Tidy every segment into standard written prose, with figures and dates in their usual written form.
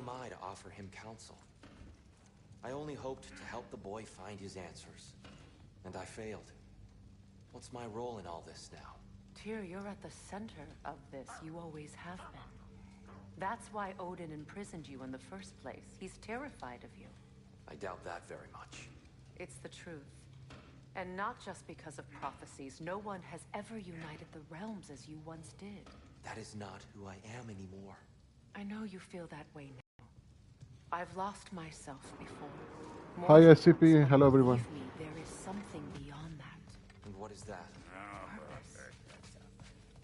am I to offer him counsel? I only hoped to help the boy find his answers. And I failed. What's my role in all this now? Tyr, you're at the center of this. You always have been. That's why Odin imprisoned you in the first place. He's terrified of you. I doubt that very much. It's the truth. And not just because of prophecies. No one has ever united the realms as you once did. That is not who I am anymore. I know you feel that way now. I've lost myself before. Hi SCP, hello everyone. Believe me, there is something beyond that. And what is that? Purpose.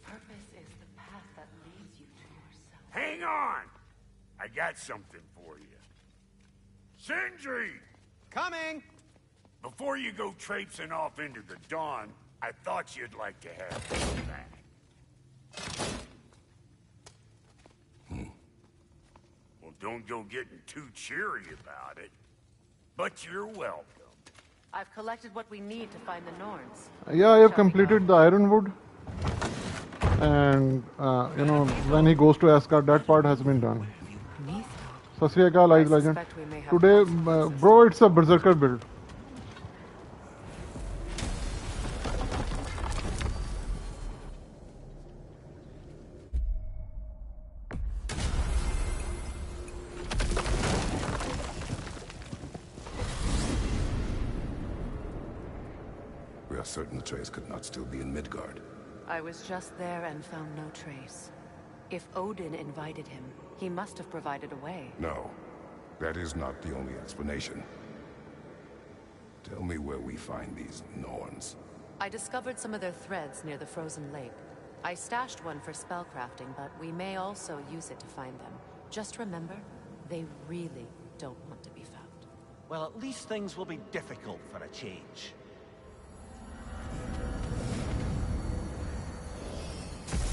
Purpose is the path that leads you to yourself. Hang on! I got something for you. Sindri! Coming! Before you go traipsing off into the dawn, I thought you'd like to have this back. Well, don't go getting too cheery about it. But you're welcome. I've collected what we need to find the Norns. Yeah, I have completed the Ironwood. And, you know, when he goes to Asgard, that part has been done. Sasri Akal, Ice Legend. Today, bro, it's a Berserker build. We are certain the trace could not still be in Midgard. I was just there and found no trace. If Odin invited him, he must have provided a way. No, that is not the only explanation. Tell me where we find these Norns. I discovered some of their threads near the frozen lake. I stashed one for spellcrafting, but we may also use it to find them. Just remember, they really don't want to be found. Well, at least things will be difficult for a change.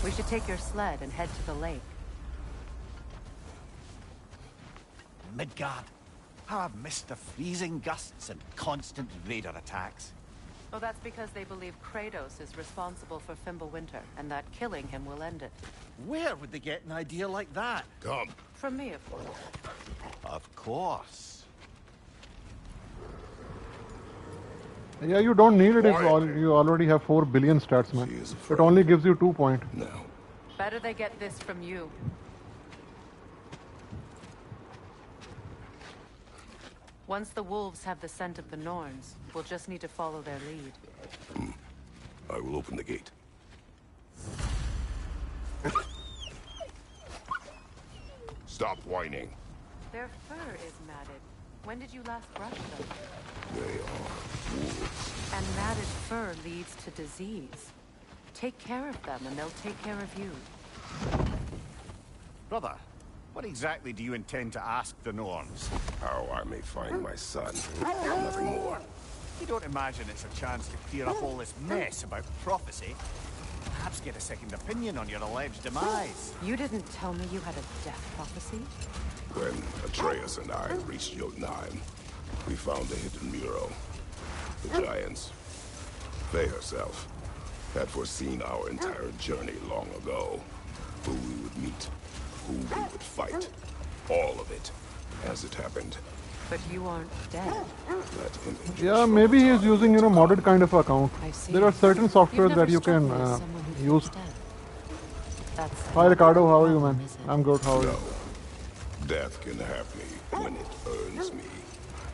We should take your sled and head to the lake. Midgard. How I've missed the freezing gusts and constant raider attacks. Oh, that's because they believe Kratos is responsible for Fimbulwinter, and that killing him will end it. Where would they get an idea like that? Come. From me, of course. Of course. Yeah, you don't need it if you already have 4 billion stats, man. It only gives you 2 points. No. Better they get this from you. Once the wolves have the scent of the Norns, we'll just need to follow their lead. I will open the gate. Stop whining. Their fur is matted. When did you last brush them? They are wolves. And matted fur leads to disease. Take care of them and they'll take care of you. Brother, what exactly do you intend to ask the Norns? How I may find my son. Nothing more. You don't imagine it's a chance to clear up all this mess about prophecy? Perhaps get a second opinion on your alleged demise. You didn't tell me you had a death prophecy? When Atreus and I reached Jotunheim, we found a hidden mural. The giants, Faye herself, had foreseen our entire journey long ago. Who we would meet, who we would fight. All of it, as it happened. But you aren't dead. That image Yeah, maybe he is using, you know, modded kind of account. I see. There are certain softwares that you can use. Hi Ricardo, how are you, man? I'm good, how are you? No. Death can have me when it earns me.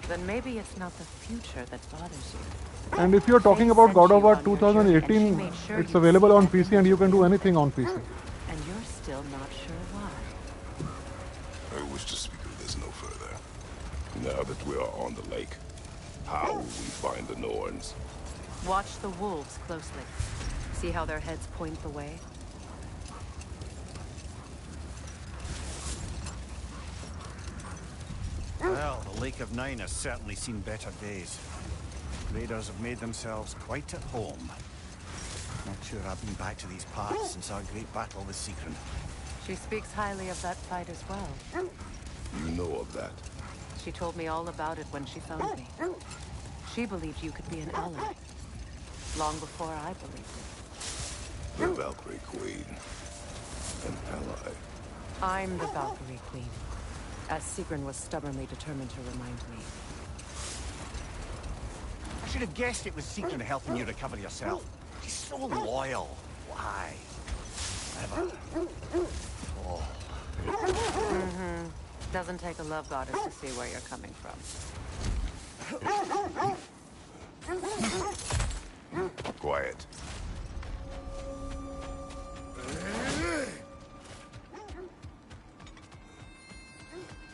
Then maybe it's not the future that bothers you. And if you're talking about God of War 2018, it's available on PC and you can do anything on PC. And you're still not sure why. I wish to speak of this no further. Now that we are on the lake, how will we find the Norns? Watch the wolves closely. See how their heads point the way? Well, the Lake of Nine has certainly seen better days. Raiders have made themselves quite at home. Not sure I've been back to these parts since our great battle with Secret. She speaks highly of that fight as well. You know of that? She told me all about it when she found me. She believed you could be an ally. Long before I believed it. The Valkyrie Queen. An ally. I'm the Valkyrie Queen. as Sigrun was stubbornly determined to remind me. I should have guessed it was Sigrun helping you recover yourself. She's so loyal. Why? Ever. Oh. Doesn't take a love goddess to see where you're coming from. Quiet.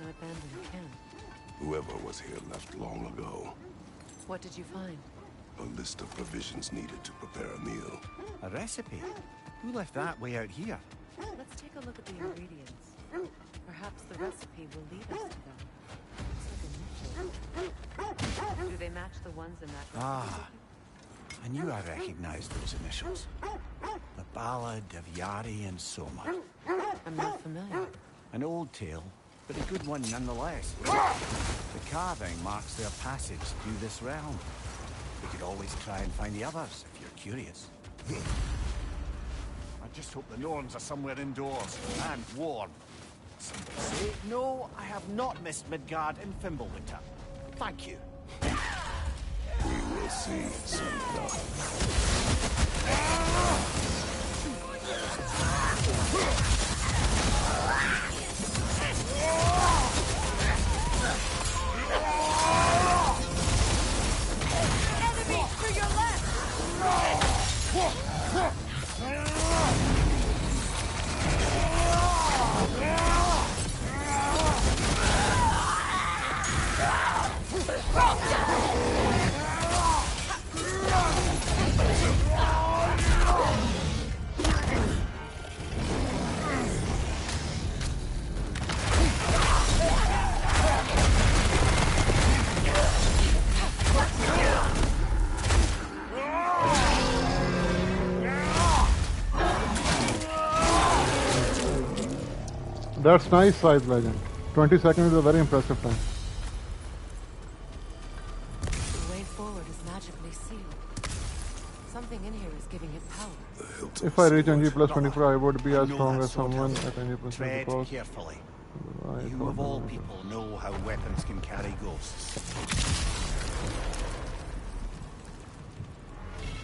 An abandoned camp. Whoever was here left long ago. What did you find? A list of provisions needed to prepare a meal. A recipe? Who left that way out here? Let's take a look at the ingredients. Perhaps the recipe will lead us to them. Looks like initials. Do they match the ones in that recipe? Ah. I knew I recognized those initials. The Ballad of Yari and Soma. I'm not familiar. An old tale, but a good one nonetheless. The carving marks their passage through this realm. We could always try and find the others, if you're curious. I just hope the Norns are somewhere indoors, and warm. Somebody say, no, I have not missed Midgard and Fimbulwinter. Thank you. We will see soon enough. Enemy to your left! That's nice size, Legend. 20 seconds is a very impressive time. The way forward is magically sealed. Something in here is giving it power. If I reach NG plus 24, I would be as strong as someone at NG plus Tread 24. carefully. You of all people know how weapons can carry ghosts.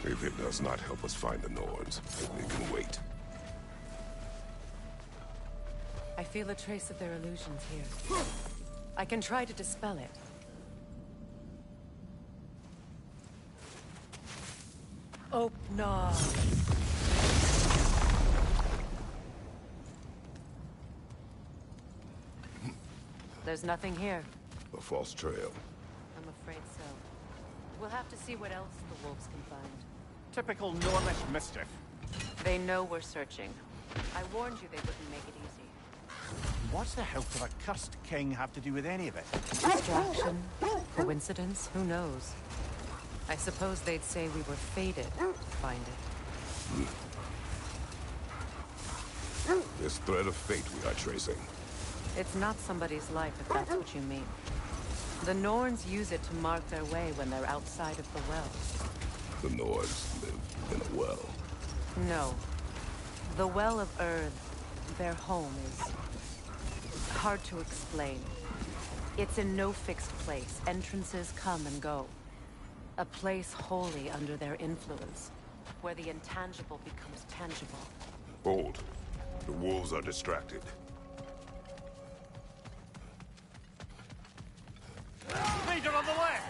If it does not help us find the Norns, it can wait. I feel a trace of their illusions here. I can try to dispel it. Draupnir. There's nothing here. A false trail. I'm afraid so. We'll have to see what else the wolves can find. Typical Nornish mischief. They know we're searching. I warned you they wouldn't make it easy. What's the help of a cursed king have to do with any of it? Distraction? Coincidence? Who knows? I suppose they'd say we were fated to find it. This thread of fate we are tracing. It's not somebody's life, if that's what you mean. The Norns use it to mark their way when they're outside of the well. The Norns live in a well. No. The Well of Urd, their home, is hard to explain. It's in no fixed place. Entrances come and go. A place wholly under their influence, where the intangible becomes tangible. Hold. The wolves are distracted. Leader on the left!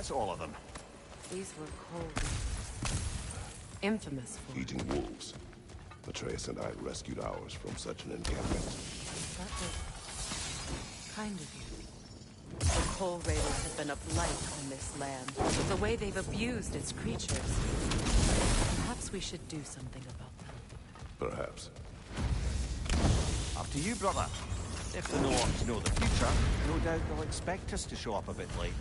that's all of them. These were cold. Infamous for Eating wolves. Atreus and I rescued ours from such an encampment. That was kind of you. The Coal Raiders have been a blight on this land. The way they've abused its creatures. Perhaps we should do something about them. Perhaps. Up to you, brother. If the Norns know the future, no doubt they'll expect us to show up a bit late.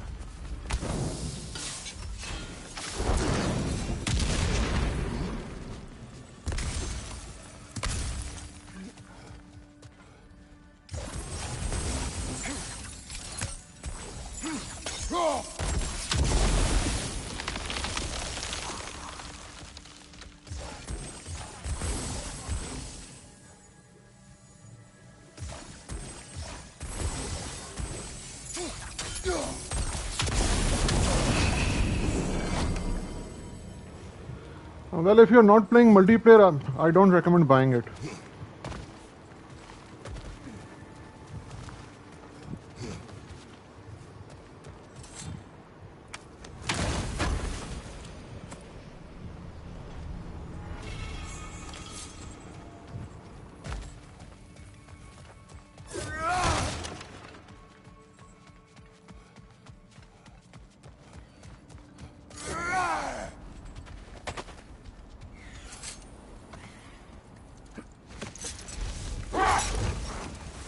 Well, if you're not playing multiplayer, I don't recommend buying it.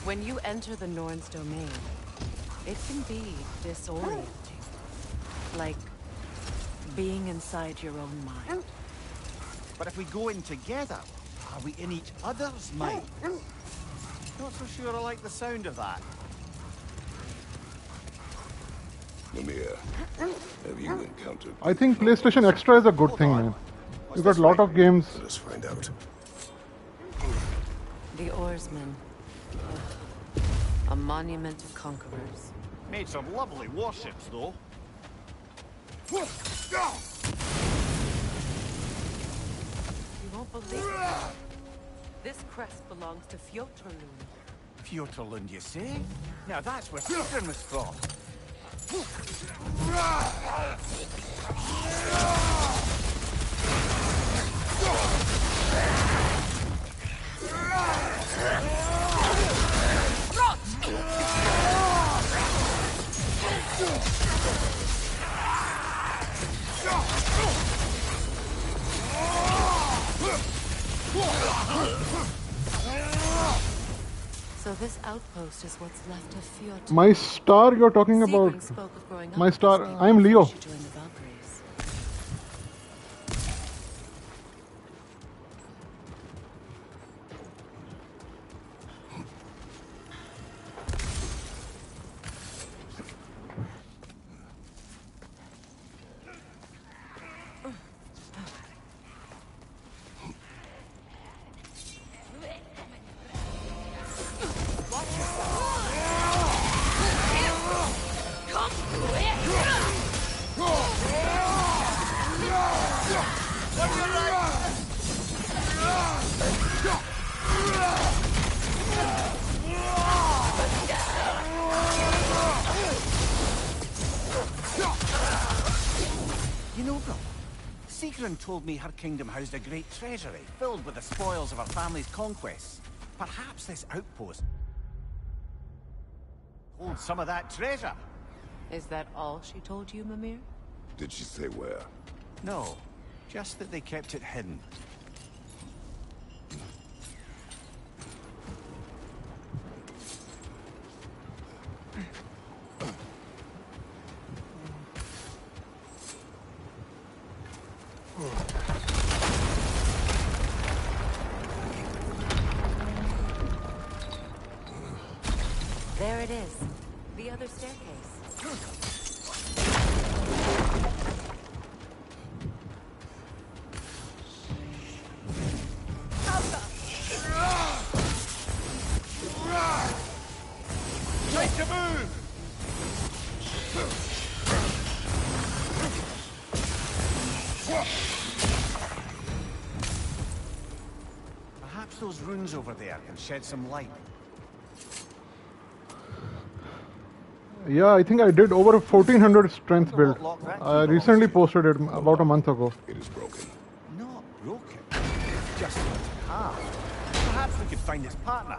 When you enter the Norns' domain, it can be disorienting. Like being inside your own mind. But if we go in together, are we in each other's mind? Not so sure I like the sound of that. Mimir, have you encountered... I think PlayStation Extra is a good thing, man. You got a lot of games. Let us find out. The Oarsmen. A monument to conquerors. Made some lovely warships, though. You won't believe it. This crest belongs to Fjotorlund. Fjotorlund, you say? Now that's where Sigrun was from. So this outpost is what's left of Fjord. My star you're talking about. My star, I'm Leo. You know, brother, Sigrun told me her kingdom housed a great treasury filled with the spoils of her family's conquests. Perhaps this outpost holds some of that treasure. Is that all she told you, Mimir? Did she say where? No, just that they kept it hidden. There it is. The other staircase. Try to move! Perhaps those runes over there can shed some light. Yeah, I think I did over 1400 strength build. Lock that I key recently posted it about a month ago. It is broken. Not broken. Just split in half. Perhaps we could find its partner.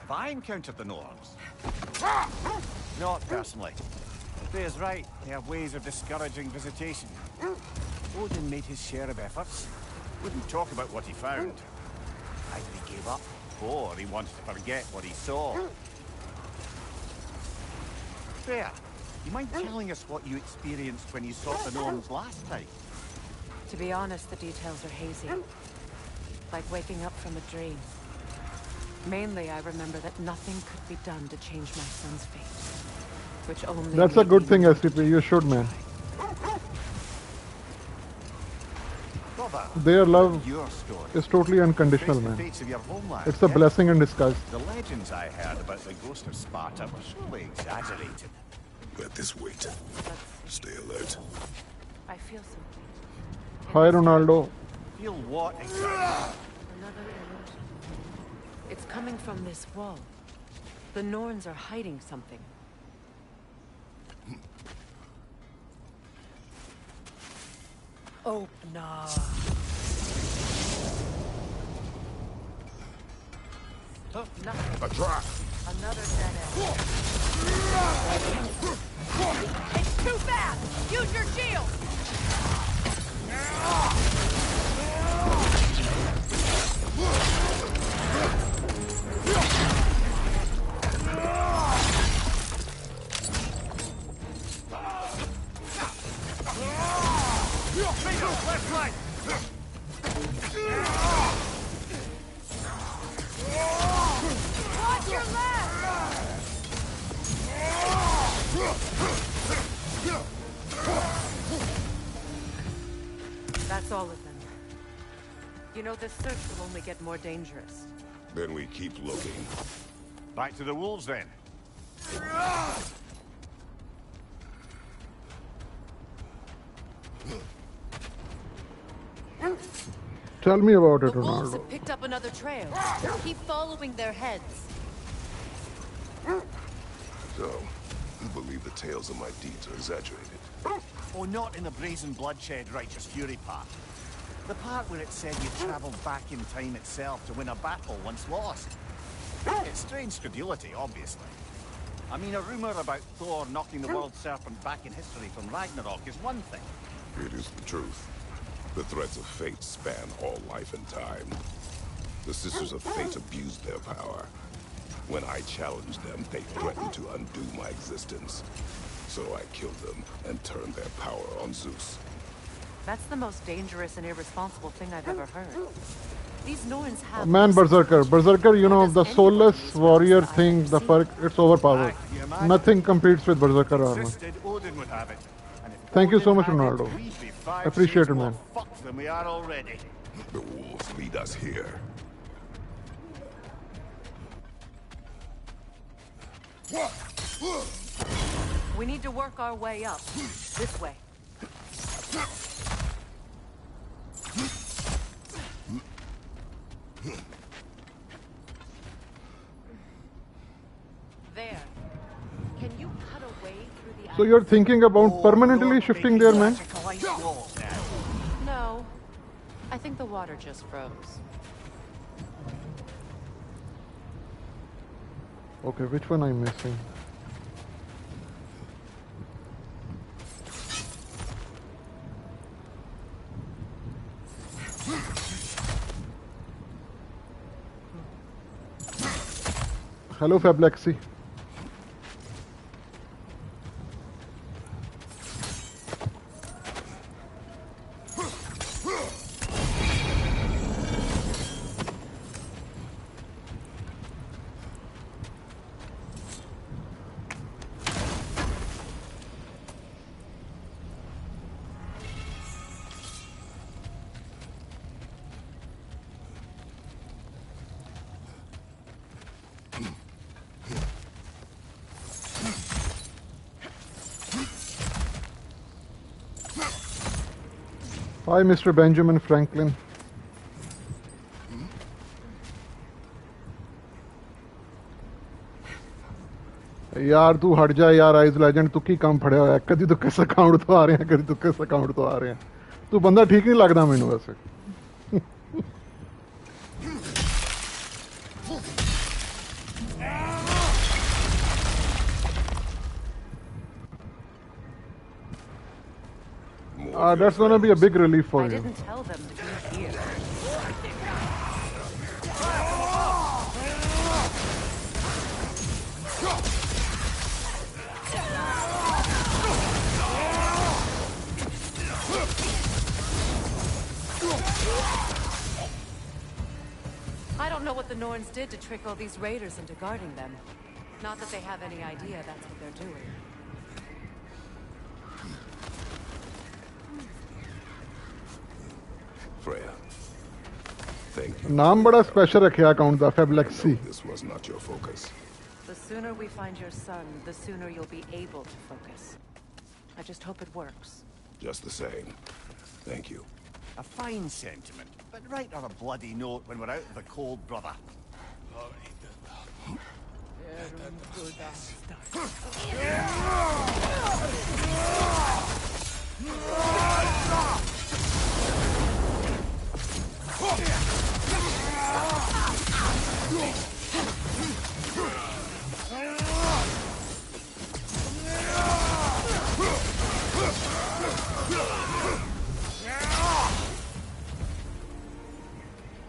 Have I encountered the Norns? Not personally. Freya's right. They have ways of discouraging visitation. Odin made his share of efforts. Wouldn't talk about what he found. Either he gave up, or he wanted to forget what he saw. Freya, you mind telling us what you experienced when you sought the Norns last time? To be honest, the details are hazy. Like waking up from a dream. Mainly, I remember that nothing could be done to change my son's fate. Which only... That's a good thing, SCP. You should, man. Brother, Their love your story. is totally unconditional, Face the man. fates of your homeland, It's a yes? blessing in disguise. The legends I heard about the ghost of Sparta were surely exaggerated. Let this wait. Stay alert. I feel something. Hi, Ronaldo. Feel what exactly? Another illusion. It's coming from this wall. The Norns are hiding something. Draupnir. Nothing. A trap! Another dead end. It's too fast! Use your shield! Left, right! Watch your left! That's all of them. You know, this search will only get more dangerous. Then we keep looking. Back to the wolves, then. Tell me about it, The wolves Ronaldo. have picked up another trail. Keep following their heads. So, you believe the tales of my deeds are exaggerated? Oh, not in the brazen bloodshed righteous fury part. The part where it said you travelled back in time itself to win a battle once lost. It's strange credulity, obviously. I mean, a rumour about Thor knocking the world serpent back in history from Ragnarok is one thing. It is the truth. The threads of fate span all life and time. The Sisters of Fate abused their power. When I challenged them, they threatened to undo my existence. So I killed them and turned their power on Zeus. That's the most dangerous and irresponsible thing I've ever heard. These Norns have... Man, Berserker. Berserker, you know, the soulless warrior thing, the perk, it's overpowered. Nothing competes with Berserker armor. Insisted Odin would have it. And if Thank you so Odin much, had it, Ronaldo. we'd be 5 Appreciate shades it, more man. fucked than we are already. The wolves lead us here. We need to work our way up. This way. There. Can you cut away through the... So you're thinking about permanently shifting there, man? No. I think the water just froze. Okay, which one I'm missing? Hello, Fablexi. Hi, Mr. Benjamin Franklin. यार तू हट जा यार eyes legend तू की काम फड़िया होया कदी तो किस अकाउंट तो आ रहे हैं कदी तो किस अकाउंट तो आ रहे हैं तू बंदा ठीक नहीं लगदा मैनू वैसे that's gonna be a big relief for you. I didn't tell them to be here. I don't know what the Norns did to trick all these raiders into guarding them. Not that they have any idea that's what they're doing. Freya, thank you. नाम बड़ा special रखा account दा Fablexi. This was not your focus. The sooner we find your son, the sooner you'll be able to focus. I just hope it works. Just the same. Thank you. A fine sentiment, but write her a bloody note when we're out of the cold, brother.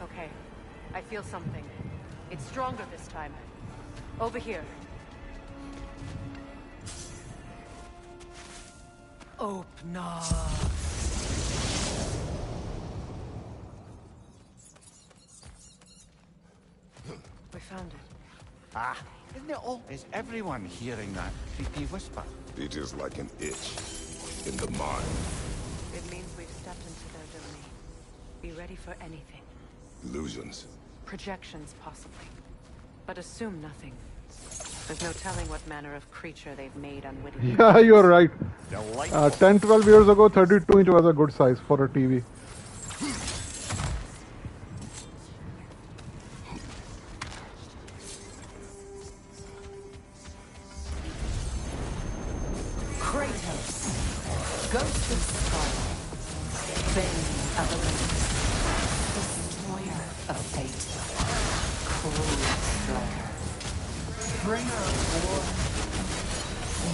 Okay, I feel something. It's stronger this time. Over here. Draupnir. We found it. Ah, isn't it all? Is everyone hearing that creepy whisper? It is like an itch in the mind. It means we've stepped into their domain. Be ready for anything. Illusions. Projections, possibly. But assume nothing. There's no telling what manner of creature they've made unwittingly. Yeah, you're right. 10, Delightful. 12 years ago, 32-inch was a good size for a TV. Kratos, Ghost of Skull, Bane of Olympus, Destroyer of Fate, Cruel Slayer, Bringer of War,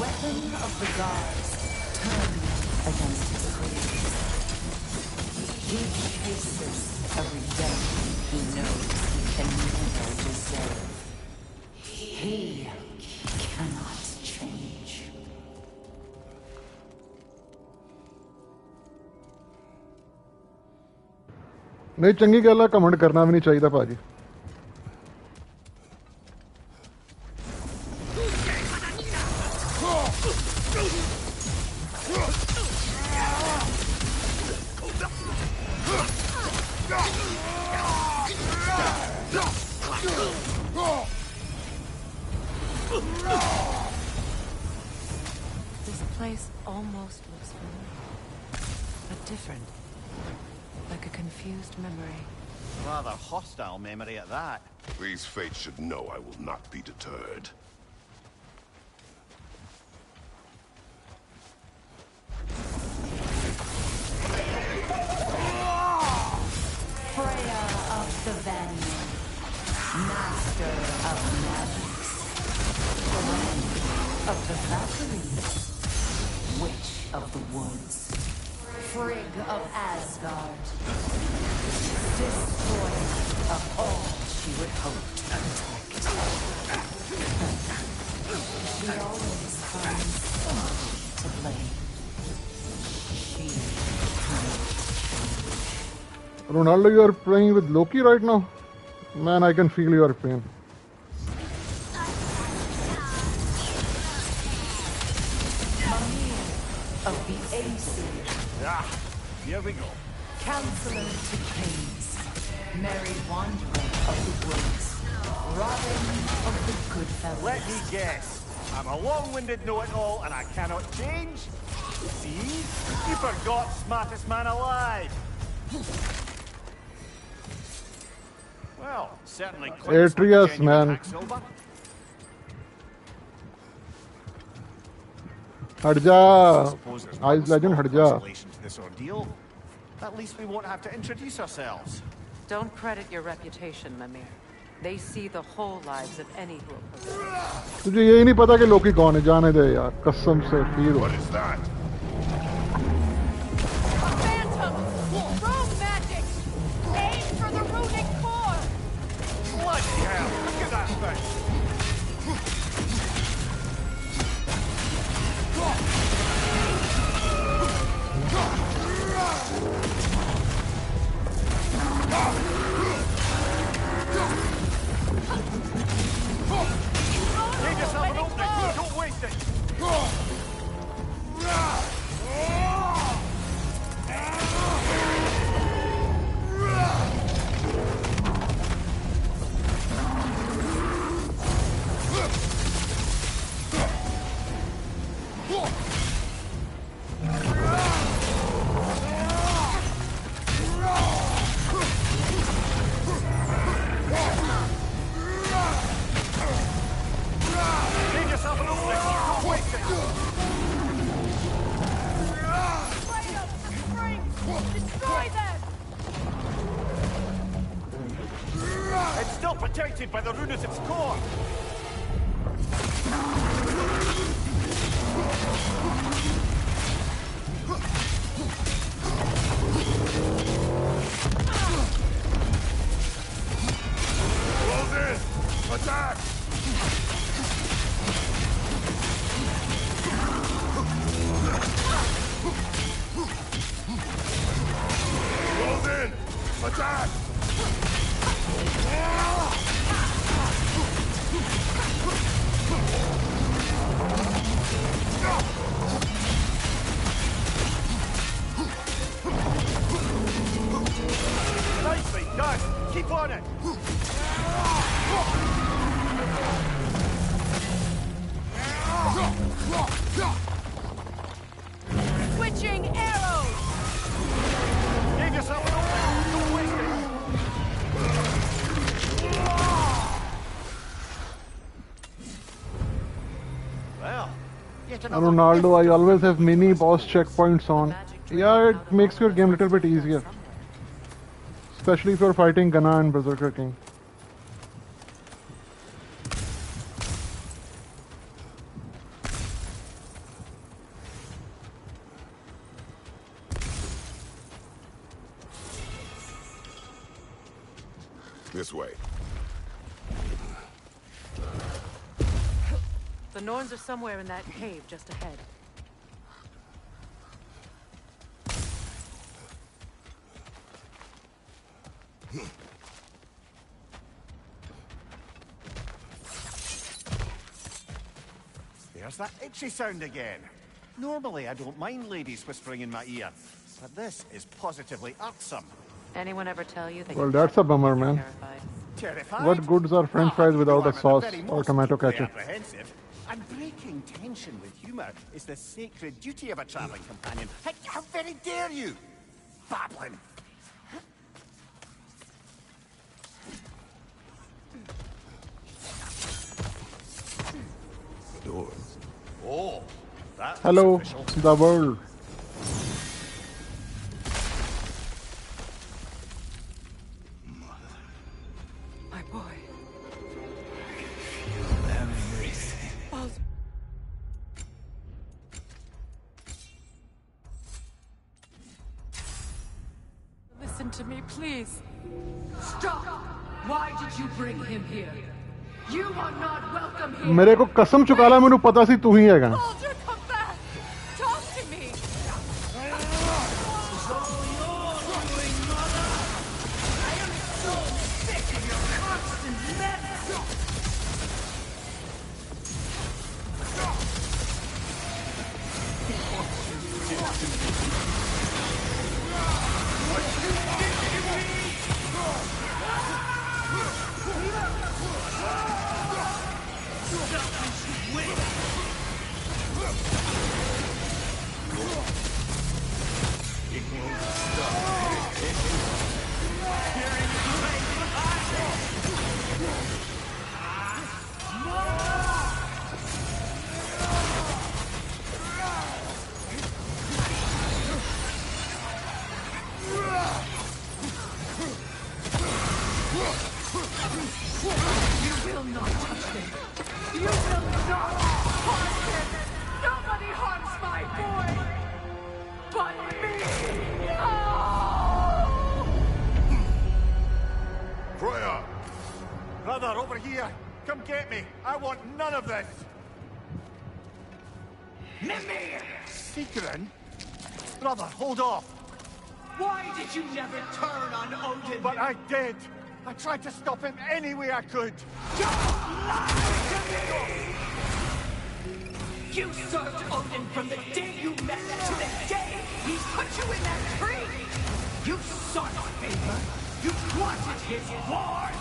Weapon of the Gods, turned against his creators. He chases a redemption he knows he can never deserve. He cannot change. नहीं चंगी गल है comment करना भी नहीं चाहिए भाजी This place almost looks familiar, but different. Like a confused memory. Rather hostile memory at that. These fates should know I will not be deterred. Freya of the Vanir, master of magic, Of the Valkyries, Witch of the Woods, Frigg of Asgard, destroyer of all she would hope to protect. She always finds somebody to blame. She Ronaldo, you are playing with Loki right now? Man, I can feel your pain. of the Aesir. Ah, here we go. Counselor to kings, merry wanderer of the woods, Robin of the good fellows. Let me guess. I'm a long-winded know-it-all and I cannot change? See? You forgot smartest man alive. Well, certainly Atreus, man. हट जा, Ice Legend, हट जा. At least we won't have to introduce ourselves. Don't credit your reputation, Mimir. They see the whole lives of any who approach. तुझे यही नहीं पता कि लोकी कौन है, जाने दे यार, कसम से पीर. What is that? Phantom! Rogue magic! Aim for the runic core! Bloody hell! Look at that thing! Give yourself an opening! Don't waste it! Give yourself an opening! Don't waste it! Light up the springs! Destroy them! It's still protected by the rune at its core! Close in! Attack! Close in! Attack! Nicely done! Keep on it! Switching arrows! Give yourself an opening! Don't waste it! Well, yet another... Ronaldo, I always have mini boss checkpoints on. Yeah, it makes your game a little bit easier. Especially if you're fighting Ghana and Berserker King. This way. The Norns are somewhere in that cave just ahead. There's that itchy sound again. Normally I don't mind ladies whispering in my ear, but this is positively irksome. Anyone ever tell you that Well, you're that's a bummer, man. terrified? Terrified? What goods are French fries without a sauce or tomato ketchup? Apprehensive. And breaking tension with humour is the sacred duty of a travelling companion. How very dare you! Babbling! The doors. Oh, that's Hello, official. the world. My boy. happened to me, please. Stop! Why did you bring him here? You are not welcome here. मेरे को कसम चुका ला मैंने पता सी तू ही हैगा. Baldur, come back! Talk to me! Brother, over here! Come get me! I want none of this! Mimir! Secret? Brother, hold off! Why did you never turn on Odin? But I did! I tried to stop him any way I could! Don't lie to me! You served Odin from the day you met him to the day he put you in that tree! You sought favor! You wanted his wars!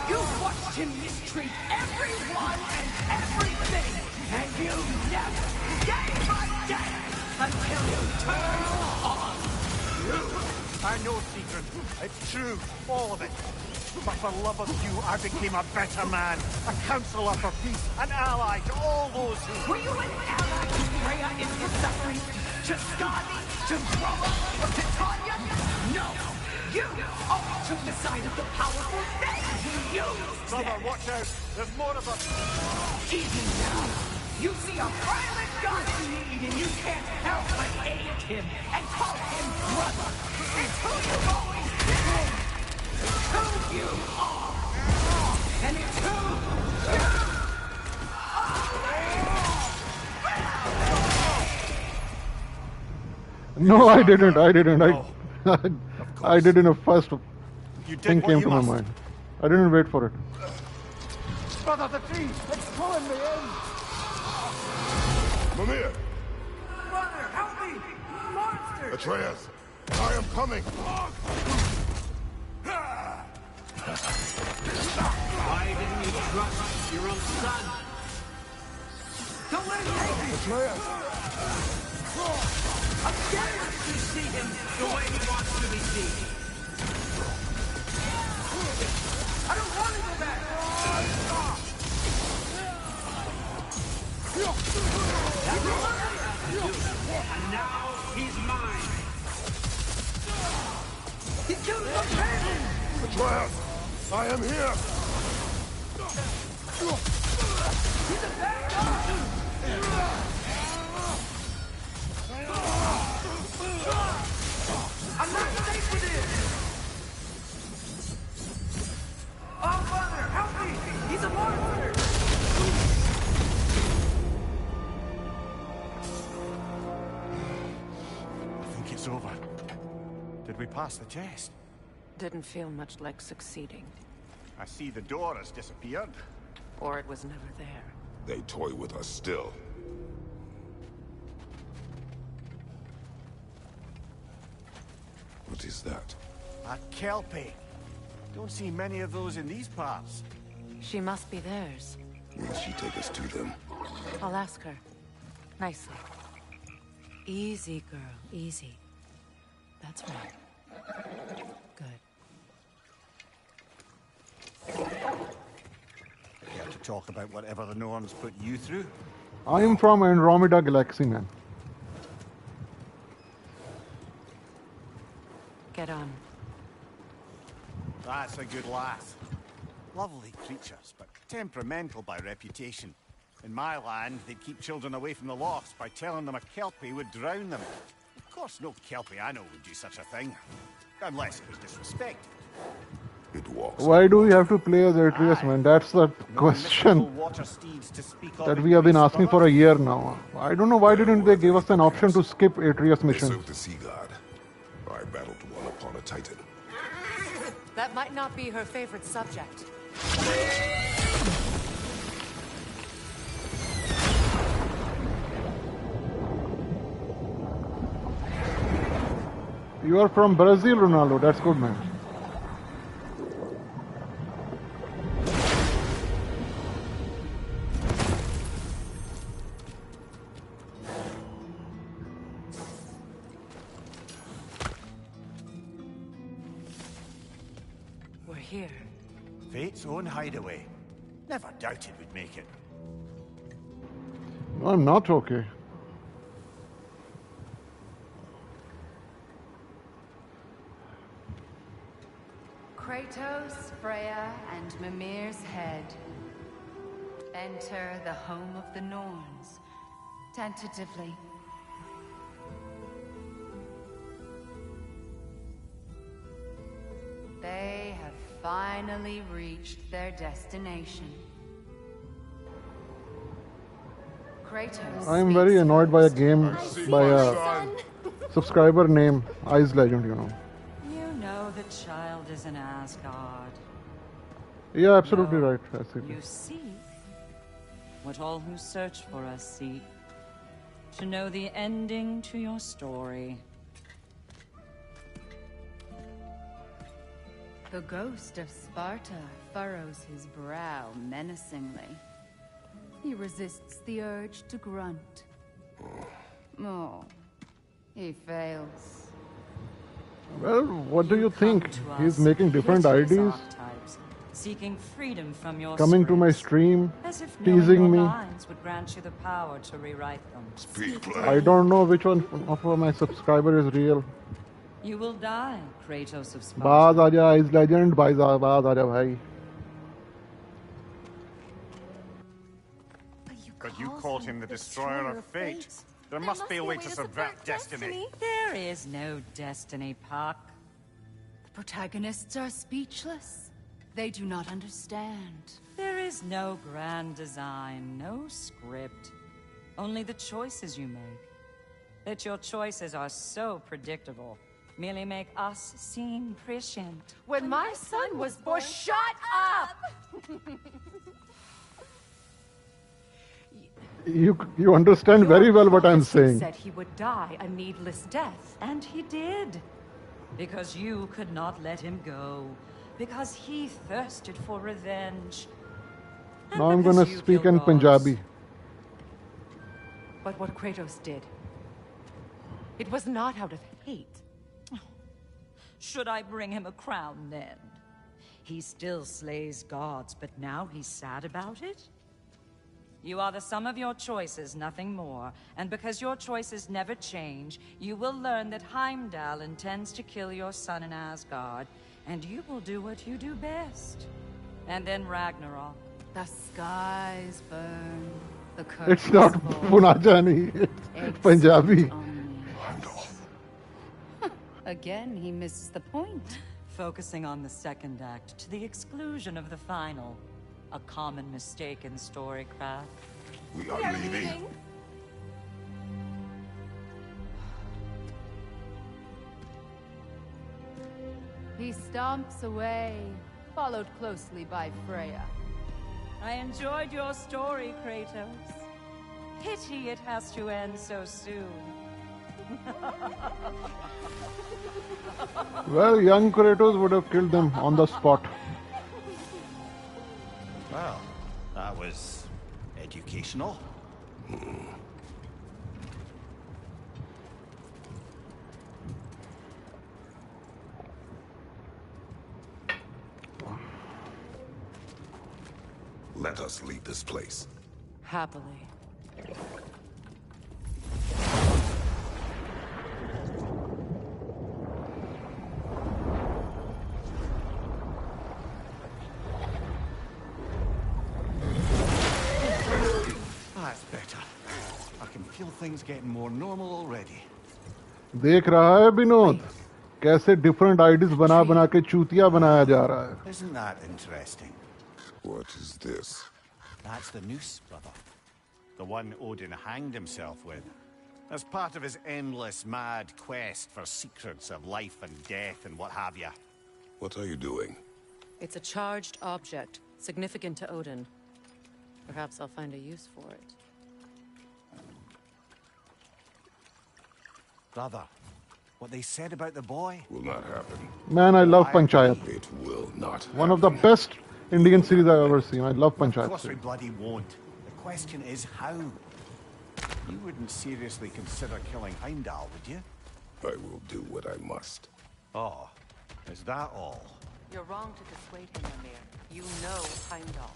You watched him mistreat everyone and everything! And you never gave a damn until you turned on you! I know, Secret. It's true. All of it. But for love of you, I became a better man. A counselor for peace. An ally to all those who... Were you an ally to Freya in her suffering? To Skadi? To Droma? Or to Tanya? No! You always took the side of the powerful. Then you used Brother, them. watch out. There's more of us. Easy now. You see a violent god in need and you can't help but aid him and call him brother. It's who you've always been. It's who you are. And it's who you are. No, I didn't. I did in a first thing came to my mind. I didn't wait for it. Brother, the tree! It's pulling me in! Mimir! Brother, help me! Monster! Atreus! I am coming! Why didn't you trust your own son? Don't let him take me! Atreus! I'm scared to see him the way he wants to be seen. I don't want to go back! And now he's mine! He killed my family! Atreus! I am here! He's a bad guy! I'm not safe with him! Oh, Mother, help me! He's a monster! I think it's over. Did we pass the test? Didn't feel much like succeeding. I see the door has disappeared. Or it was never there. They toy with us still. What is that? A Kelpie. Don't see many of those in these parts. She must be theirs. Will she take us to them? I'll ask her. Nicely. Easy, girl. Easy. That's right. Good. Care to talk about whatever the Norns put you through? I am from Andromeda Galaxy, man. Get on. That's a good lass. Lovely creatures, but temperamental by reputation. In my land, they'd keep children away from the lochs by telling them a Kelpie would drown them. Of course, no Kelpie I know would do such a thing. Unless it was disrespected. It walks. Why do we have to play as Atreus, man? That's the question that we have been asking for a year now. I don't know why didn't they give us an option to skip Atreus They mission. served the sea god. I battled one upon a titan. That might not be her favorite subject. You are from Brazil, Ronaldo. That's good, man. We're here. Fate's own hideaway. Never doubted we'd make it. No, I'm not okay. Kratos, Freya, and Mimir's head. Enter the home of the Norns. Tentatively. They have finally reached their destination. Kratos. I'm very annoyed by a game, by a subscriber name, Ice Legend, you know. You know the child is an Asgard. Yeah, absolutely right. You seek what all who search for us seek. To know the ending to your story. The ghost of Sparta furrows his brow menacingly. He resists the urge to grunt. Oh, he fails. Well, what do you think? To He's us, making different hideous IDs, archetypes, seeking freedom from your coming to my scripts, stream, as if knowing teasing your me. minds would grant you the power to rewrite them. Speak I plain. don't know which one of my subscriber is real. You will die, Kratos of Sparta. Baaz aaja, Ice Legend, Baaz aaja bhai. But you called him the destroyer of fate. There must be a way to subvert destiny. There is no destiny, Puck. The protagonists are speechless. They do not understand. There is no grand design, no script. Only the choices you make. That your choices are so predictable merely make us seem prescient. When my son was born, shut up! You understand very well what I'm saying. Said he would die a needless death, and he did. Because you could not let him go. Because he thirsted for revenge. And Now I'm because gonna you speak killed in gods. Punjabi. But what Kratos did, it was not out of hate. Should I bring him a crown then? He still slays gods, but now he's sad about it? You are the sum of your choices, nothing more. And because your choices never change, you will learn that Heimdall intends to kill your son in Asgard, and you will do what you do best. And then Ragnarok. The skies burn. The curtains It's not fall. Punjani, it's Punjabi. Again, he misses the point. Focusing on the second act to the exclusion of the final. A common mistake in storycraft. We are leaving. He stomps away, followed closely by Freya. I enjoyed your story, Kratos. Pity it has to end so soon. Well, young Kratos would have killed them on the spot. Well, that was educational. Let us leave this place. Happily. That's better. I can feel things getting more normal already. देख रहा है विनोद? कैसे different IDs बना बना के चूतिया बनाया जा रहा है. Isn't that interesting? What is this? That's the noose, brother. The one Odin hanged himself with. As part of his endless, mad quest for secrets of life and death and what have you. What are you doing? It's a charged object, significant to Odin. Perhaps I'll find a use for it. Brother, what they said about the boy? Will not happen. Man, I love Panchayat. It will not happen. One of the best Indian series I've ever seen. I love Of Panchayat. course we bloody won't. The question is how. You wouldn't seriously consider killing Heimdall, would you? I will do what I must. Oh, is that all? You're wrong to dissuade him, Ymir. You know Heimdall.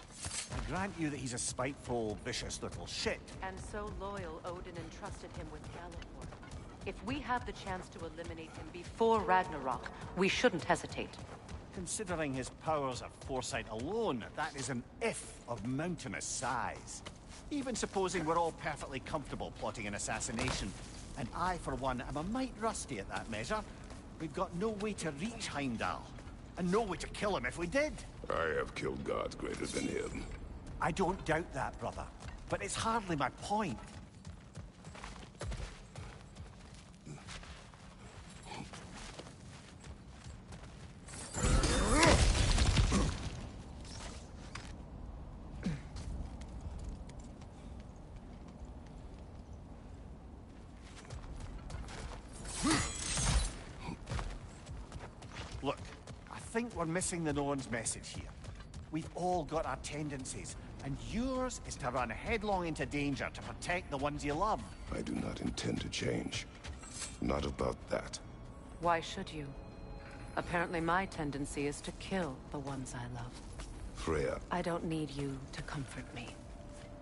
I grant you that he's a spiteful, vicious little shit. And so loyal, Odin entrusted him with Galliford. If we have the chance to eliminate him before Ragnarok, we shouldn't hesitate. Considering his powers of foresight alone, that is an if of mountainous size. Even supposing we're all perfectly comfortable plotting an assassination, and I, for one, am a mite rusty at that measure, we've got no way to reach Heimdall, and no way to kill him if we did. I have killed gods greater than him. I don't doubt that, brother, but it's hardly my point. Look, I think we're missing the Norns' message here. We've all got our tendencies, and yours is to run headlong into danger to protect the ones you love. I do not intend to change. Not about that. Why should you? Apparently my tendency is to kill the ones I love. Freya, I don't need you to comfort me.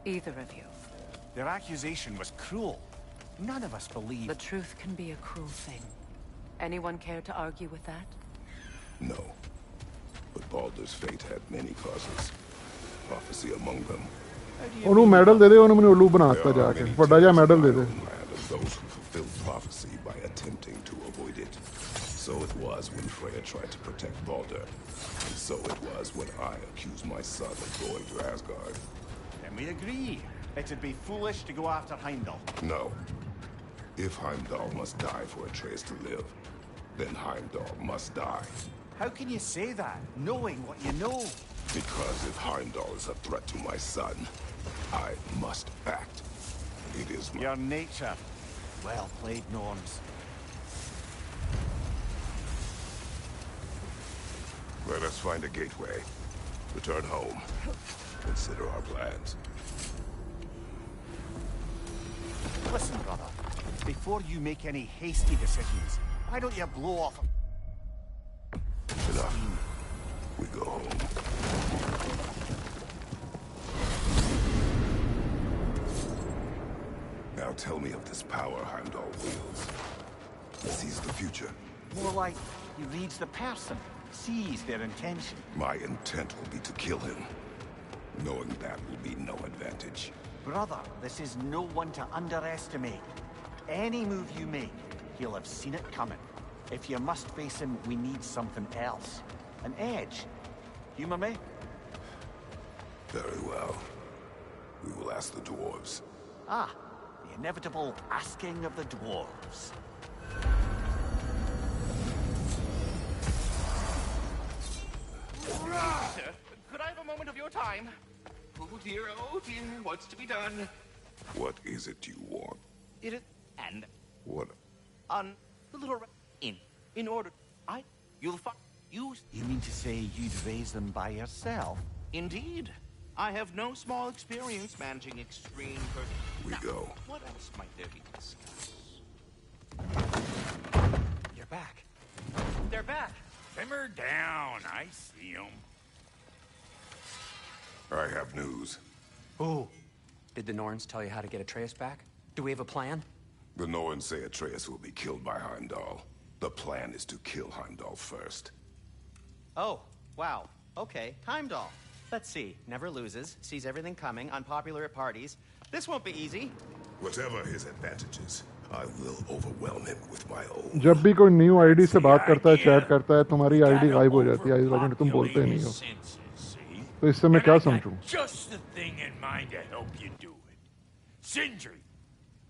Either of you. Their accusation was cruel. None of us believe. The truth can be a cruel thing. Anyone care to argue with that? no. But Baldur's fate had many causes. Prophecy among them. ਉਹਨੂੰ medal ਦੇ ਦੇ ਉਹਨੇ ਮੈਨੂੰ ਉੱਲੂ ਬਣਾਤਾ There ਜਾ are K many ਵੱਡਾ ਜਿਹਾ tales ਮੈਡਲ in ਦੇ my ਦੇ own land of those who fulfilled prophecy by attempting to avoid it. So it was when Freya tried to protect Baldur. And so it was when I accused my son of going to Asgard. Then we agree. It'd be foolish to go after Heimdall. No. If Heimdall must die for Atreus to live, then Heimdall must die. How can you say that, knowing what you know? Because if Heimdall is a threat to my son, I must act. It is my... Your nature. Well played, Norns. Let us find a gateway. Return home. Consider our plans. Listen, brother. Before you make any hasty decisions, why don't you blow off... Enough. We go home. Now tell me of this power Heimdall wields. He sees the future. More like he reads the person, sees their intention. My intent will be to kill him. Knowing that will be no advantage. Brother, this is no one to underestimate. Any move you make, he'll have seen it coming. If you must face him, we need something else. An edge. Humor me? Very well. We will ask the dwarves. Ah, the inevitable asking of the dwarves. Sir, could I have a moment of your time? Oh dear, what's to be done? What is it you want? It is... and... What? on the little... in order... you'll find... You mean to say you'd raise them by yourself? Indeed. I have no small experience managing extreme... We go. What else might there be to discuss? You're back. They're back! Simmer down. I see them. I have news. Oh. Did the Norns tell you how to get Atreus back? Do we have a plan? The Norns say Atreus will be killed by Heimdall. The plan is to kill Heimdall first. Oh, wow. Okay, Heimdall. Let's see. Never loses, sees everything coming, unpopular at parties. This won't be easy. Whatever his advantages, I will overwhelm him with my own. जब भी कोई new ID से बात करता है, chat करता है, तुम्हारी आईडी गायब हो जाती है, आइस लेजेंड, तुम बोलते नहीं हो। तो इससे मैं क्या समझूं? Just the thing in mind to help you do it. Sindri,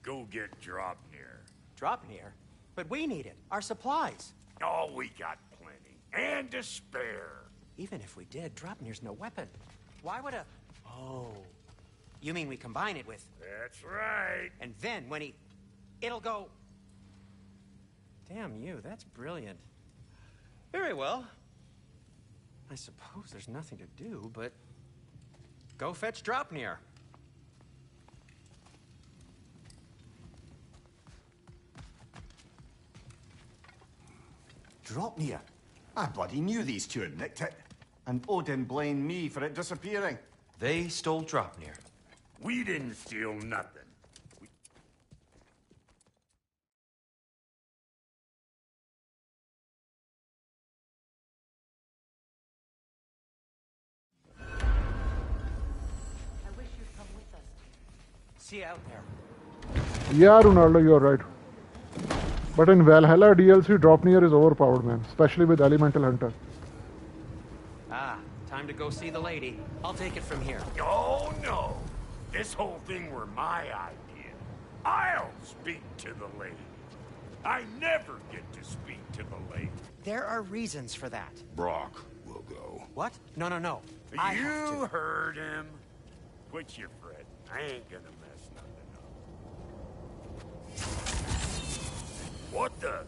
go get Draupnir. Draupnir? But we need it. Our supplies. Oh, we got plenty. And to spare. Even if we did, Draupnir's no weapon. Why would a... Oh. You mean we combine it with... That's right. And then when he... It'll go... Damn you, that's brilliant. Very well. I suppose there's nothing to do, but... Go fetch Draupnir. Draupnir? I bloody knew these two had nicked it. And Odin blamed me for it disappearing. They stole Draupnir. We didn't steal nothing. I wish you'd come with us. See you out there. Yeah, Ronaldo, you're right. But in Valhalla DLC, Draupnir is overpowered, man. Especially with Elemental Hunter. Ah, time to go see the lady. I'll take it from here. Oh, no. This whole thing were my idea. I'll speak to the lady. I never get to speak to the lady. There are reasons for that. Brock will go. What? No, no, no. I have You to. heard him. Quit your fret. I ain't gonna mess nothing up. What the?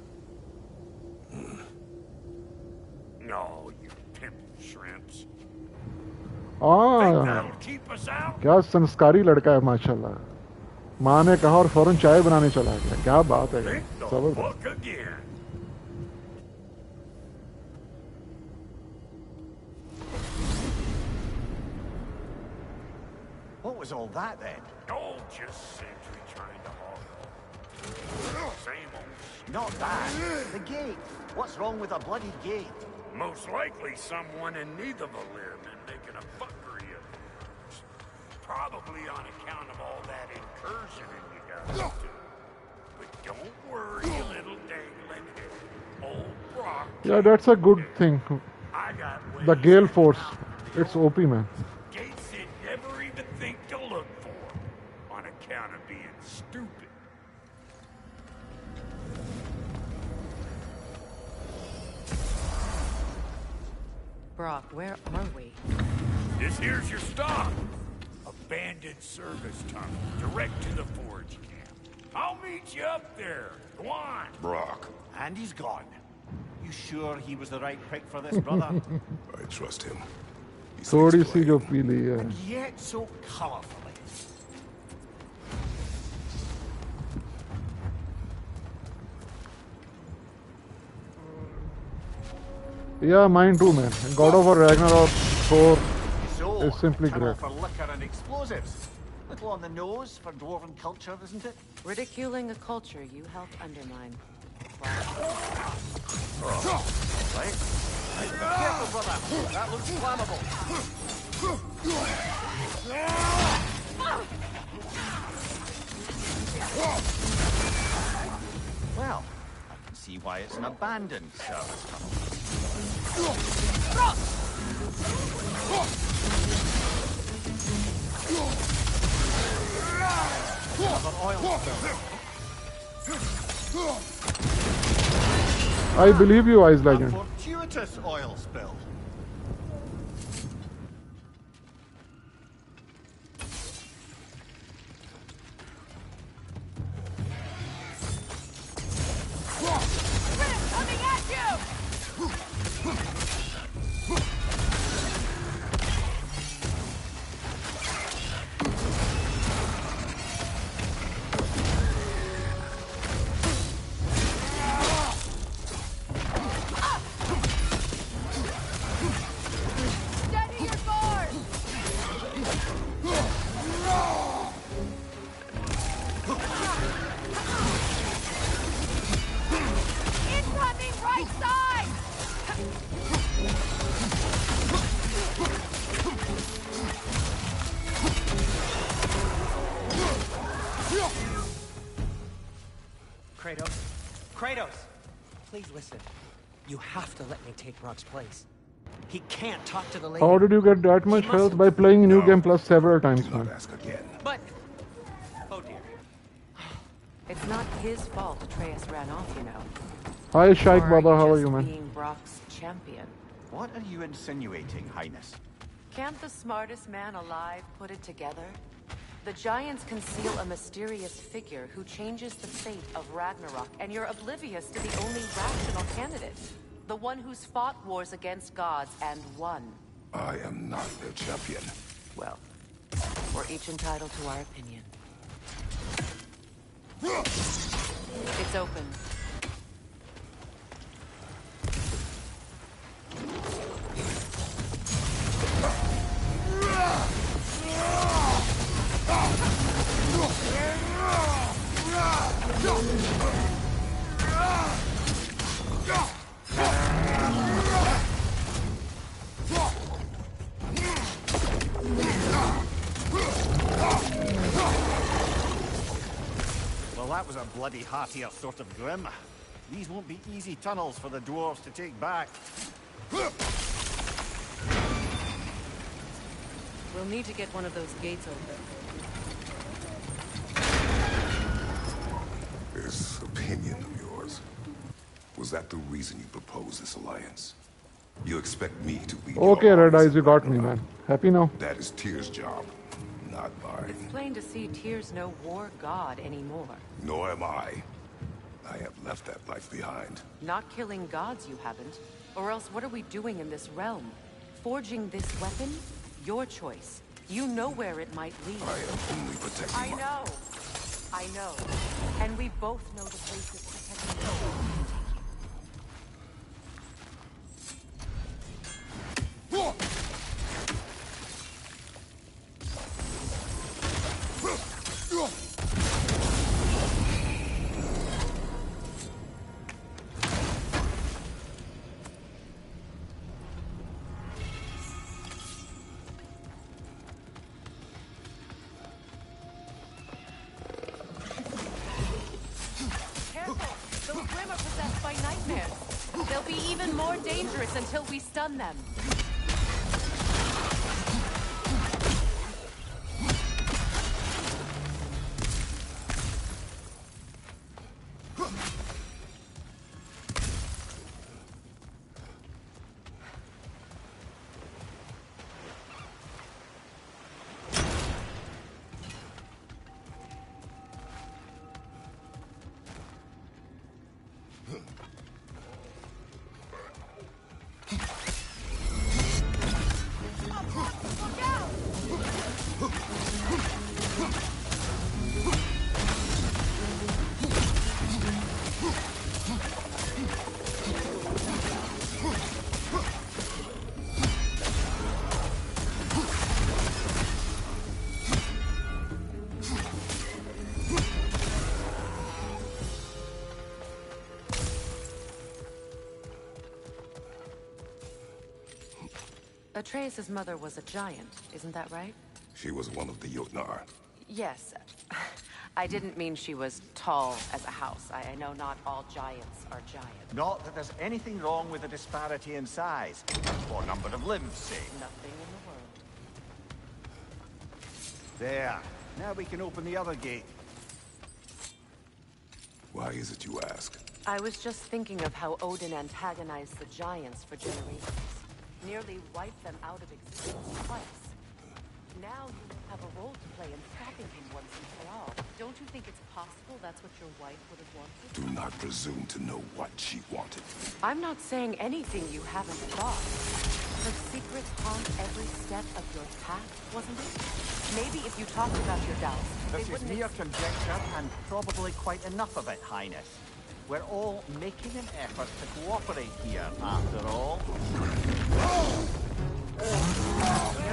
No, you pimp shrimps. Think Ah, that'll keep us out? क्या संस्कारी लड़का है माशाल्लाह। माँ ने कहा और फौरन चाय बनाने चला गया। क्या बात है, Think the जबरदस्त। book again. What was all that then? Oh, just Sentry trying to haul. Same old. Not that. The gate. What's wrong with a bloody gate? Most likely someone in need of a limb and making a fuckery of it. Probably on account of all that incursioning you got to do. But don't worry, little dangling head. Old Brock. Yeah, that's a good thing. I got The ways Gale to Force. stop It's OP, man. gates you'd never even think to look for on account of being stupid. Brock, where are we? This here's your stop. Abandoned service tunnel, direct to the forge camp. I'll meet you up there. Go on. Brock, And he's gone. You sure he was the right pick for this, brother? I trust him. He थोड़ी speaks सी जो plain. पीली है। And yet so colorfully. Yeah, mine too, man. God of War Ragnarok 4 So, is simply tunnel great. for liquor and explosives. Little on the nose for dwarven culture, isn't it? Ridiculing a culture you helped undermine. Right? Careful, brother. That looks flammable. Well, I can see why it's an abandoned service tunnel. Another oil spill. I believe you, Ice A Legend. fortuitous oil spill. Coming at you! Kratos, please listen. You have to let me take Rock's place. He can't talk to the lady. How did you get that much health? By playing New Game Plus several times, Do not man. ask again. But... Oh dear. It's not his fault Atreus ran off, you know. Hi, Shaikh Or Baba, how are just you, man? being Brock's champion. What are you insinuating, Highness? Can't the smartest man alive put it together? The Giants conceal a mysterious figure who changes the fate of Ragnarok, and you're oblivious to the only rational candidate. The one who's fought wars against gods and won. I am not their champion. Well, we're each entitled to our opinion. It's open. Well, that was a bloody heartier sort of grim. These won't be easy tunnels for the dwarves to take back. We'll need to get one of those gates open. This opinion of yours, was that the reason you proposed this alliance? You expect me to be Okay, Red Eyes, you got me, man. Happy now? That is Tyr's job, not mine. It's plain to see Tyr's no war god anymore. Nor am I. I have left that life behind. Not killing gods, you haven't. Or else what are we doing in this realm? Forging this weapon? Your choice. You know where it might lead. I am only protecting I know. I know. And we both know the places protecting you. They'll be even more dangerous until we stun them. Atreus' mother was a giant, isn't that right? She was one of the Jotnar. Yes. I didn't mean she was tall as a house. I know not all giants are giants. Not that there's anything wrong with a disparity in size, or number of limbs, say. Nothing in the world. There. Now we can open the other gate. Why is it you ask? I was just thinking of how Odin antagonized the giants for generations. Nearly wiped them out of existence twice. Now you have a role to play in stopping him once and for all. Don't you think it's possible that's what your wife would have wanted? Do not presume to know what she wanted. I'm not saying anything you haven't thought. Her secrets haunt every step of your path, wasn't it? Maybe if you talked about your doubts, they This is wouldn't... mere conjecture, and probably quite enough of it, Highness. We're all making an effort to cooperate here, after all. You're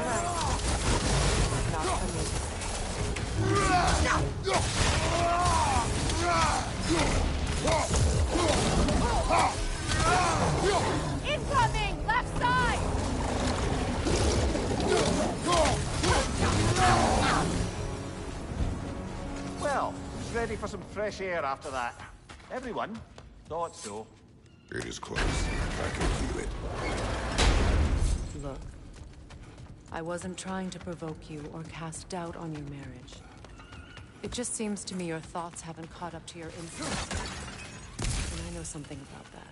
right. Not for me. Incoming! Left side! Well, ready for some fresh air after that. Everyone, Thought so. It is close. I can feel it. Look, I wasn't trying to provoke you or cast doubt on your marriage. It just seems to me your thoughts haven't caught up to your instincts. And I know something about that.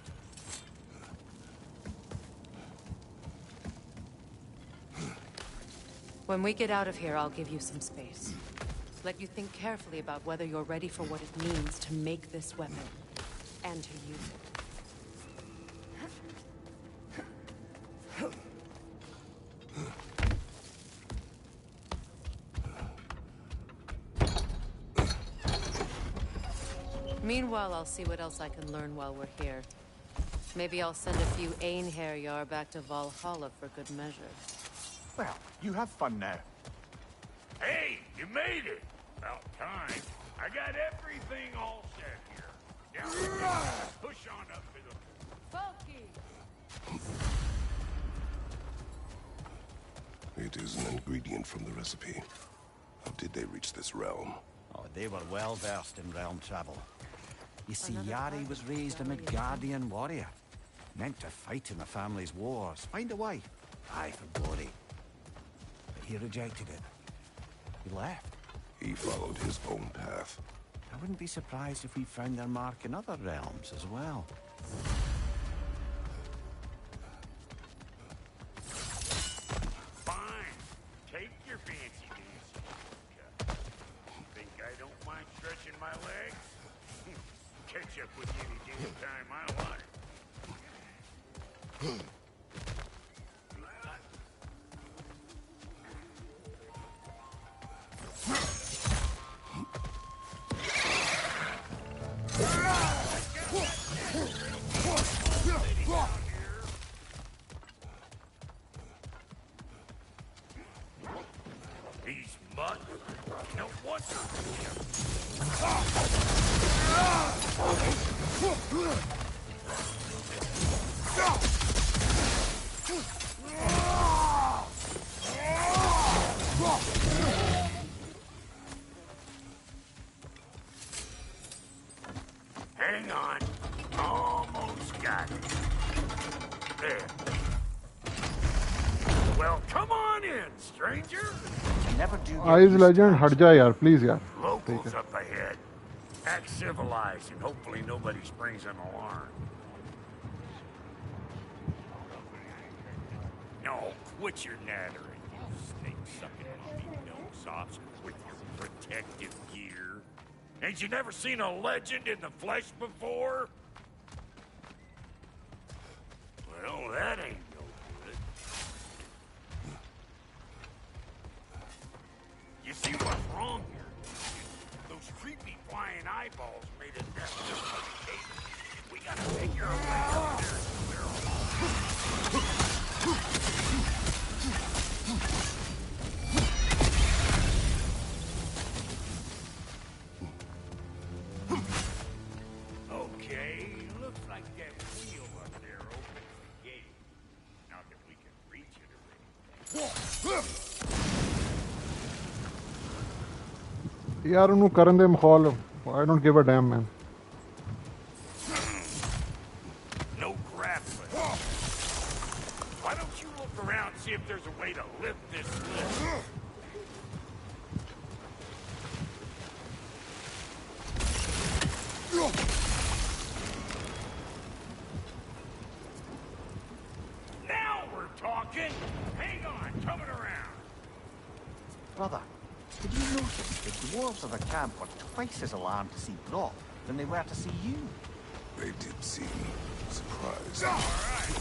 When we get out of here, I'll give you some space. Let you think carefully about whether you're ready for what it means to make this weapon, and to use it. Meanwhile, I'll see what else I can learn while we're here. Maybe I'll send a few Einherjar back to Valhalla for good measure. Well, you have fun now. Hey, you made it! About time. I got everything all set here. Now we can push on up to the... Funky! It is an ingredient from the recipe. How did they reach this realm? Oh, they were well versed in realm travel. You see, Yari was raised a Midgardian warrior. Meant to fight in the family's wars, find a wife, die for glory. But he rejected it. He left. He followed his own path. I wouldn't be surprised if we found their mark in other realms as well. Fine. Take your fancy dance. Think I don't mind stretching my legs? Catch up with you any damn time I want. These mud, no wonder. Hang on. Almost got it. There. Well, come on in, stranger. Never do. Eyes legend, हट जा यार, please यार. Locals up ahead. Act civilized and hopefully nobody springs an alarm. No, quit your nattering, you snake-sucking monkey nose-offs with your protective gear. Ain't you never seen a legend in the flesh before? Well, that ain't no good. You see what's wrong here? Those creepy flying eyeballs made it necessary. We gotta figure a way out there. Okay, looks like that wheel up there opens the gate. Not that we can reach it or anything. यार उन्होंने करन दे मखौल. I don't give a damn, man. No grappling. Why don't you look around and see if there's a way to lift this lift? Now we're talking. Hang on, coming around. Brother, did you notice the dwarves of the camp were twice as alarmed to see Brock than they were to see you? They did seem surprised. All right.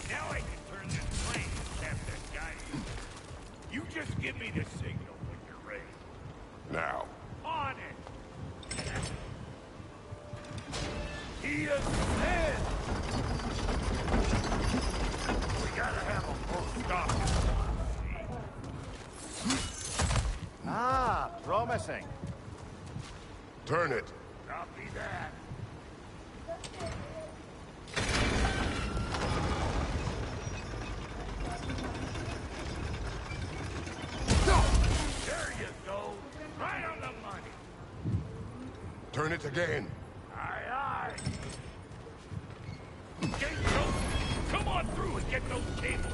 Now I can turn this plane and tap that guy. You just give me the signal when you're ready. Now. On it. He is dead. We gotta have a full stop. Ah, promising. Turn it. Copy that. There you go. Right on the money. Turn it again. Aye, aye. get those tables.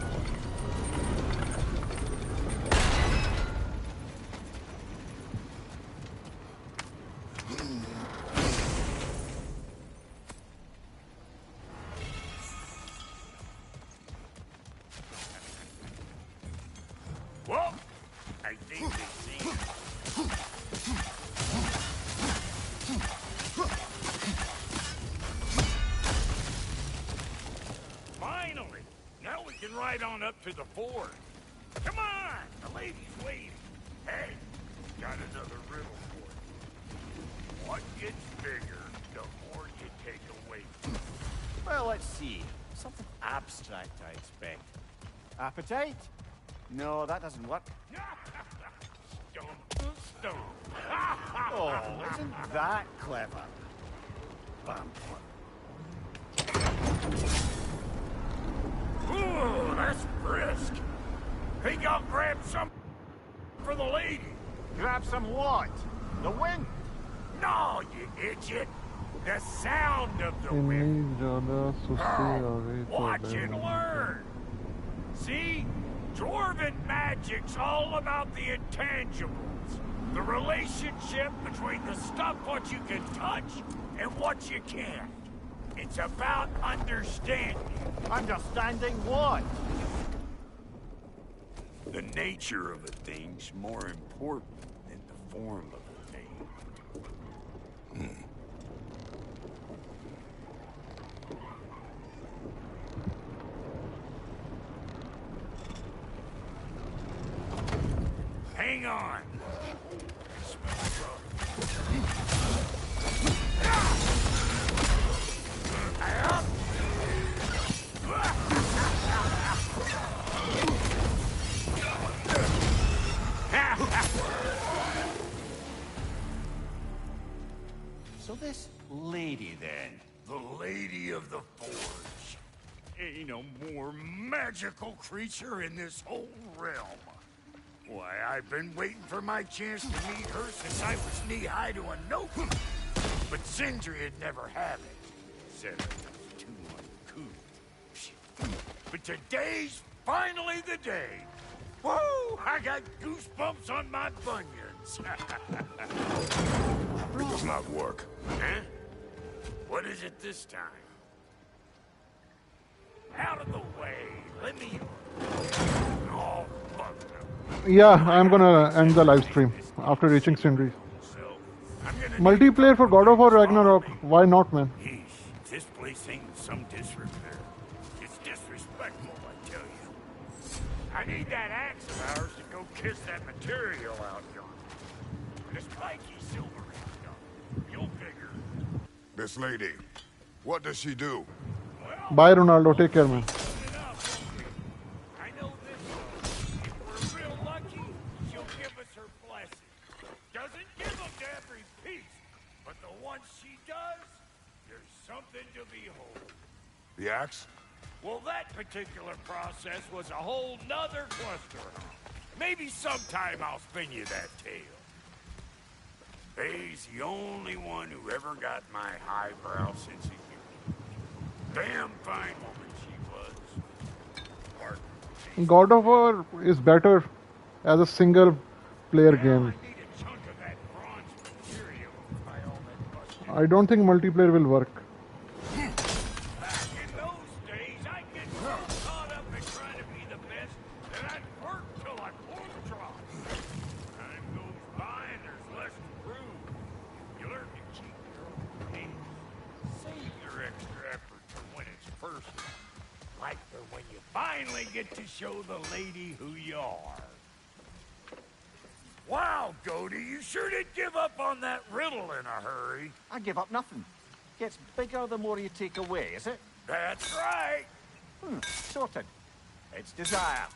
Well, I think they see it. Finally! Now we can ride on up to the fort. Come on! The lady's waiting. Hey, got another riddle for you. What gets bigger, the more you take away from it? Well, let's see. Something abstract, I expect. Appetite? No, that doesn't work. Stomp. Oh, isn't that clever? Ooh, that's brisk. Think I'll grab some for the lady. Grab some what? The wind? No, you idiot. The sound of the wind. Watch and learn. See? Dwarven magic's all about the intangibles. The relationship between the stuff what you can touch and what you can't. It's about understanding. Understanding what? The nature of a thing's more important than the form of a thing. Hang on. So this lady, then? The Lady of the Forge. Ain't no more magical creature in this whole realm. Why, I've been waiting for my chance to meet her since I was knee-high to a note. But Sindri'd never have it. Said I was too uncouth. But today's finally the day. Woo! I got goosebumps on my bunions. It does not work. Huh? What is it this time? Out of the way. Let me... Oh, fuck no. Yeah, I'm gonna end the live stream after reaching Sindri. Multiplayer for God of War Ragnarok. Why not, man? Yeesh, this place ain't in some disrepair. It's disrespectful, I tell you. I need that axe of ours to go kiss that material out yonder. This spiky silver stuff. You'll figure. This lady, what does she do? Bye, Ronaldo. Take care, man. I know this one. If we're real lucky, she'll give us her blessing. Doesn't give them to every piece, but the ones she does, there's something to behold. The axe? Well, that particular process was a whole nother cluster. Maybe sometime I'll spin you that tale. Faye's the only one who ever got my highbrow sense of humor. Damn fine woman she was. God of War is better as a single player game. I don't think multiplayer will work. Back in those days, I'd get so caught up in trying to be the best that I'd work till I pulled drop. Time goes by and there's less to prove. You learn to keep your own pace. Save your extra effort for when it's personal. Like for when you finally get to show the lady who you are. Wow, Goaty, you sure did give up on that riddle in a hurry. I give up nothing. Gets bigger the more you take away, is it? That's right. Sorted. It's desire.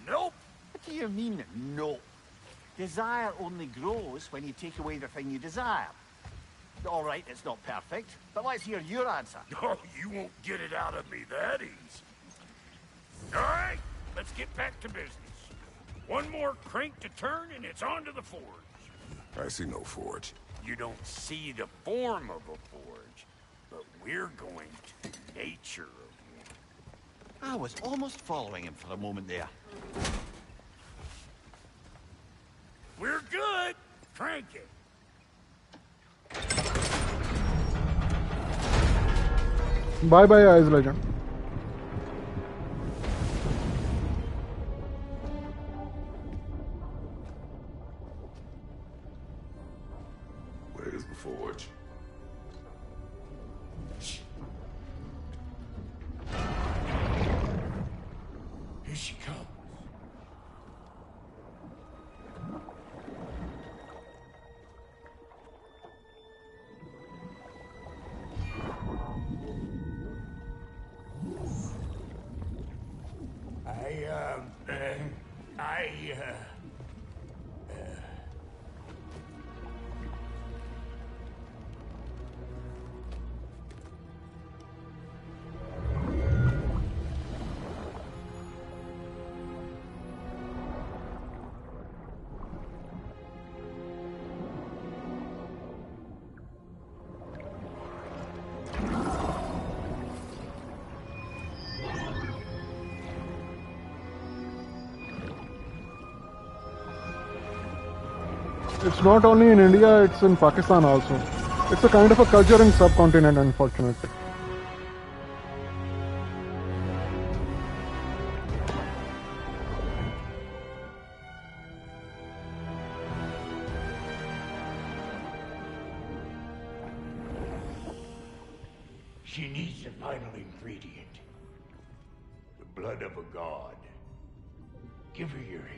Nope. What do you mean, no? Desire only grows when you take away the thing you desire. All right, it's not perfect, but let's hear your answer. Oh, you won't get it out of me that easy. All right, let's get back to business. One more crank to turn and it's on to the forge. I see no forge. You don't see the form of a forge, but we're going to the nature of one. I was almost following him for a moment there. We're good. Crank it. Bye bye, Ice Legend. Where's the forge? Here she comes. It's not only in India, it's in Pakistan also. It's a kind of a culture in subcontinent, unfortunately. She needs the final ingredient. The blood of a god. Give her your hand.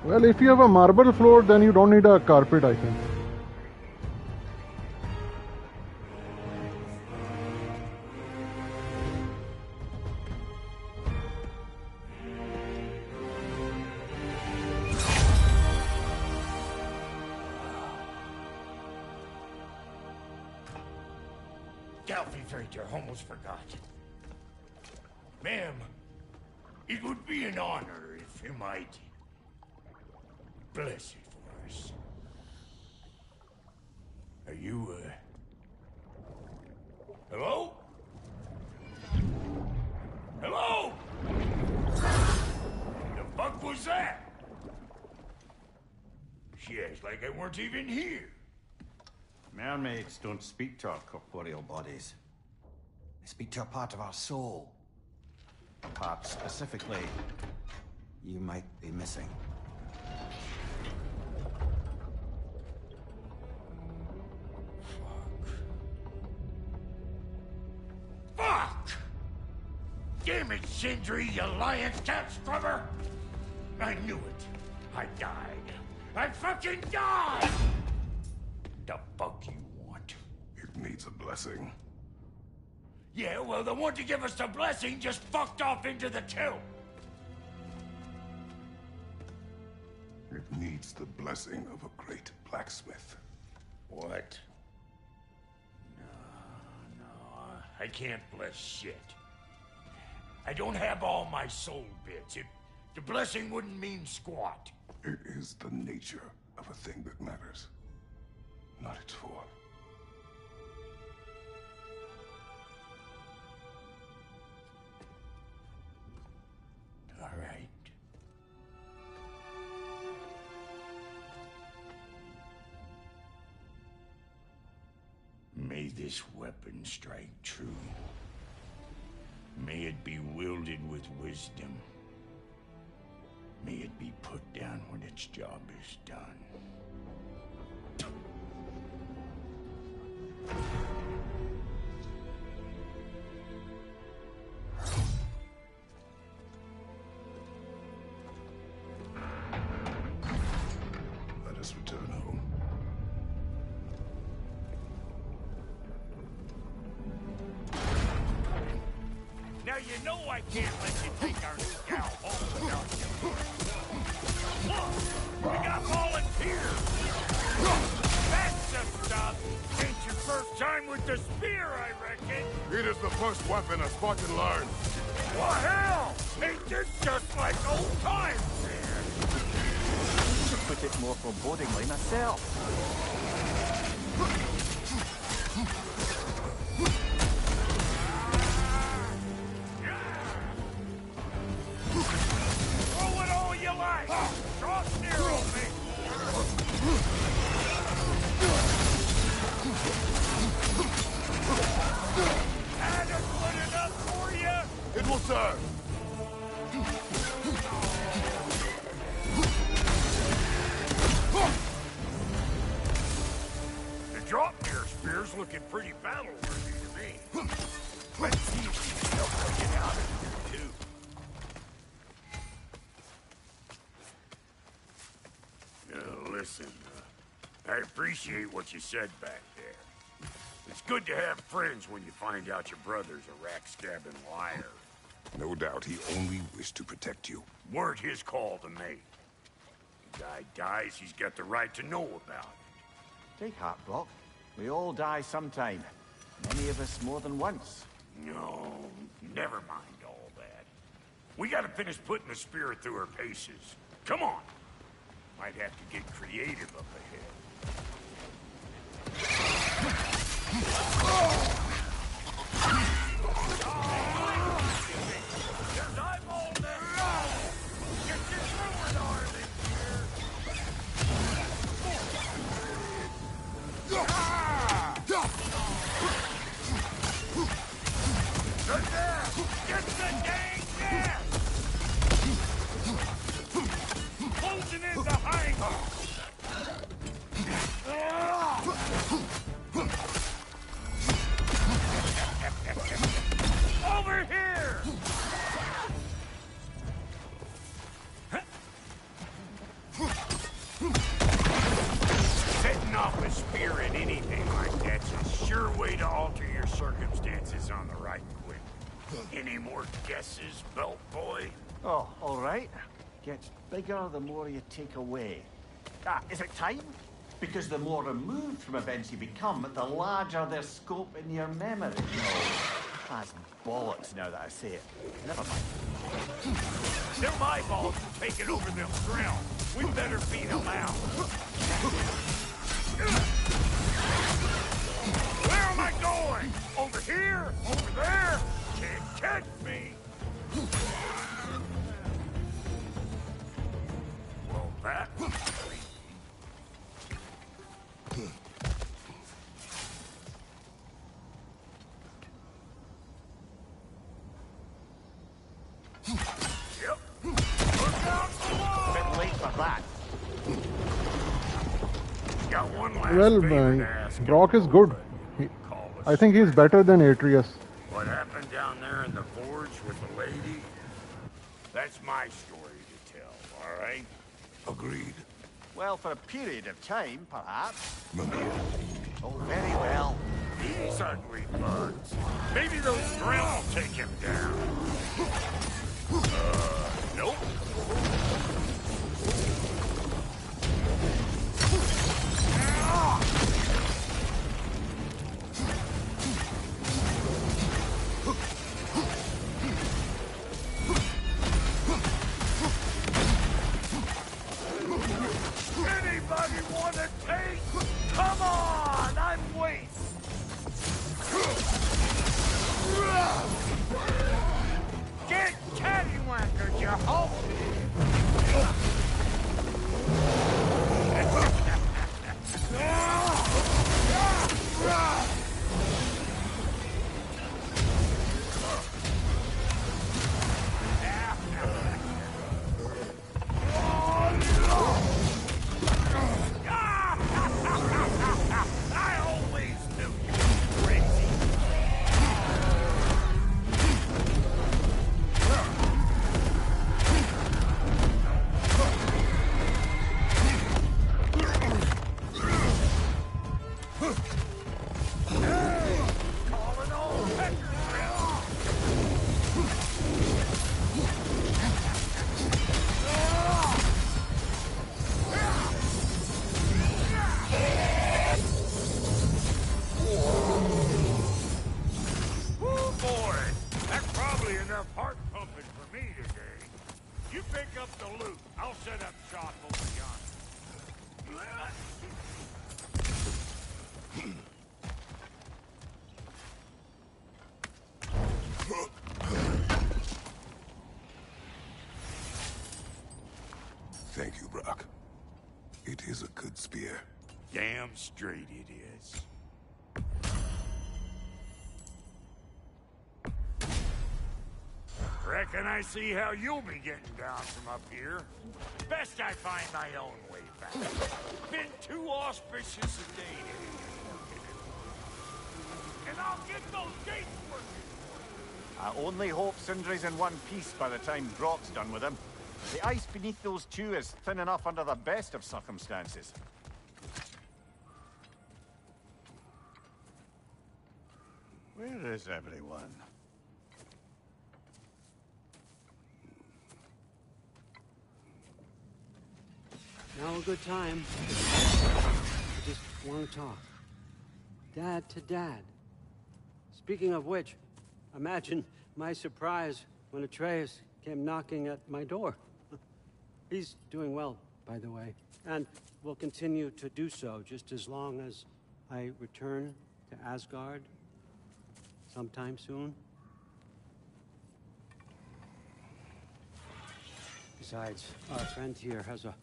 Well, if you have a marble floor, then you don't need a carpet, I think. Delphi almost forgot. Ma'am, it would be an honor if you might bless it for us. Are you, hello? Hello? The fuck was that? She acts like I weren't even here. Mermaids don't speak to our corporeal bodies. They speak to a part of our soul. A part specifically you might be missing. Fuck! Damn it, Sindri, you lying cat scrubber! I knew it. I died. I fucking died! The fuck you want? It needs a blessing. Yeah, well, the one to give us the blessing just fucked off into the tomb. It needs the blessing of a great blacksmith. What? No, I can't bless shit. I don't have all my soul bits. The blessing wouldn't mean squat. It is the nature of a thing that matters, not its form. All right. this weapon strike true. May it be wielded with wisdom. May it be put down when its job is done. Let us return home. Now you know I can't let you take our new gal home without you. Look! We got volunteers! That's the stuff! Ain't your first time with the spear, I reckon? It is the first weapon a Spartan learned. Well, hell! Ain't this just like old times, man? To put it more forebodingly myself. Throw it all you like! Draupnir on me! Adequate enough for you? It will serve. The Draupnir spear's looking pretty battle-worthy to me. Let's see if you can help us get out of here, too. Listen, I appreciate what you said back there. It's good to have friends when you find out your brother's a rack-stabbing liar. No doubt he only wished to protect you. Weren't his call to make. The guy dies, he's got the right to know about it. Take heart, Brock. We all die sometime. Many of us more than once. No, never mind all that. We gotta finish putting the spear through her paces. Come on. Might have to get creative up ahead. There's eyeball there! Get your sword arm in here! Right there! Get the dang gas! Closing in behind her! Over here! Setting off a spear in anything like that's a sure way to alter your circumstances on the right quick. Any more guesses, belt boy? Oh, all right. Gets bigger the more you take away. Ah, is it time? Because the more removed from events you become, the larger their scope in your memory. No, that's bollocks now that I say it. Never mind. Them eyeballs are taking over them grounds. We better beat them out. Where am I going? Over here? Over there? Can't catch me. Well, that was crazy. Yep. Look out below! Bit late for that. Got one last Well, favor to ask you. Brock is good. I think he's better than Atreus. What happened down there in the forge with the lady? That's my story to tell, all right? Agreed. Well, for a period of time, perhaps. Mimir. Oh, very well. These ugly bugs. Maybe those drones will take him down. Nope. Anybody want a taste? Come on, I'm waiting. Get cattywankers, part pumping for me today. You pick up the loot. I'll set up shop over yonder. Thank you, Brock. It is a good spear. Damn straight it is. Reckon I see how you'll be getting down from up here. Best I find my own way back. Been too auspicious a day to and I'll get those gates working. I only hope Sindri's in one piece by the time Brock's done with him. The ice beneath those two is thin enough under the best of circumstances. Where is everyone? Now a good time. I just want to talk. Dad to Dad. Speaking of which, imagine my surprise when Atreus came knocking at my door. He's doing well, by the way, and will continue to do so just as long as I return to Asgard sometime soon. Besides, our friend here has a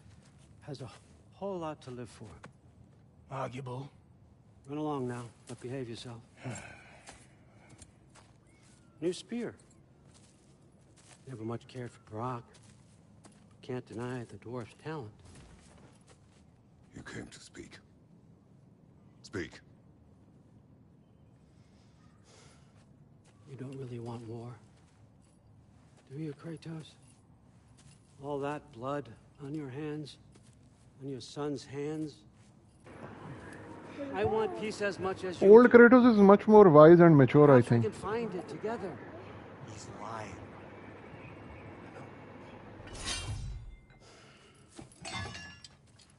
whole lot to live for. Arguable. Run along now, but behave yourself. New spear. Never much cared for Brock. Can't deny the dwarf's talent. You came to speak. Speak. You don't really want war, do you, Kratos? All that blood on your hands, on your son's hands. I want peace as much as you. Old Kratos is much more wise and mature, I think. We can find it together. He's lying.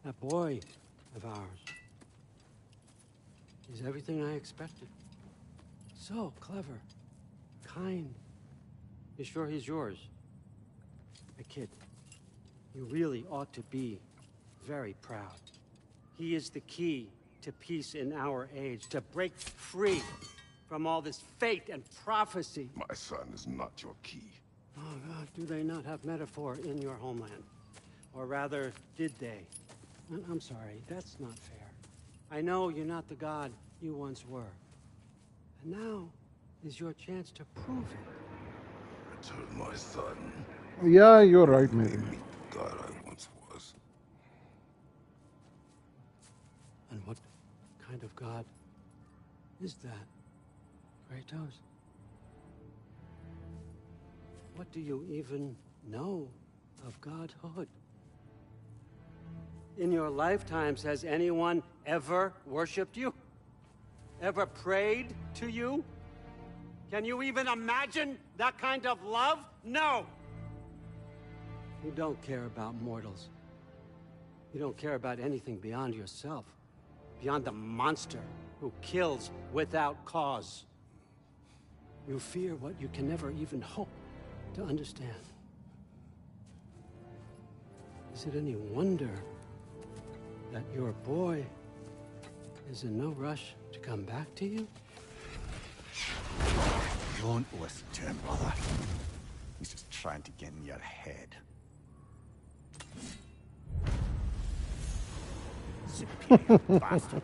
That boy of ours. He's everything I expected. So clever, kind. You sure he's yours? A kid. You really ought to be very proud. He is the key to peace in our age, to break free from all this fate and prophecy. My son is not your key. Oh, God, do they not have metaphor in your homeland? Or rather, did they? I'm sorry, that's not fair. I know you're not the god you once were. And now is your chance to prove it. Return my son. Yeah, you're right, maybe. God I once was. And what kind of god is that, Kratos? What do you even know of godhood? In your lifetimes, has anyone ever worshipped you? Ever prayed to you? Can you even imagine that kind of love? No! You don't care about mortals. You don't care about anything beyond yourself. Beyond the monster who kills without cause. You fear what you can never even hope to understand. Is it any wonder that your boy is in no rush to come back to you? Don't listen to him, brother. He's just trying to get in your head. Superior bastard.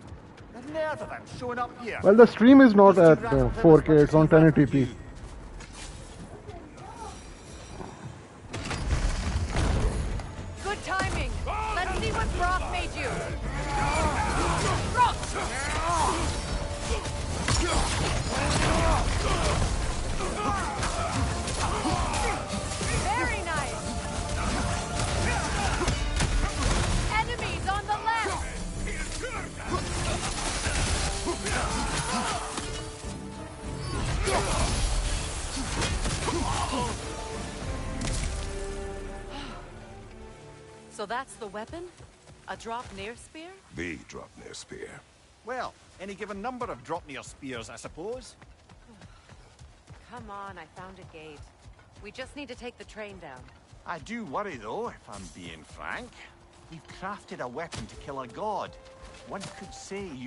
The nerve of him showing up here. Well, the stream is not at 4K, it's on 1080p. Good timing. Let's see what Brock made you. Brock! Very nice. Enemies on the left. So that's the weapon? A Draupnir spear? The Draupnir spear. Well, any given number of Draupnir spears, I suppose. Come on, I found a gate. We just need to take the train down. I do worry, though, if I'm being frank. We've crafted a weapon to kill a god. One could say you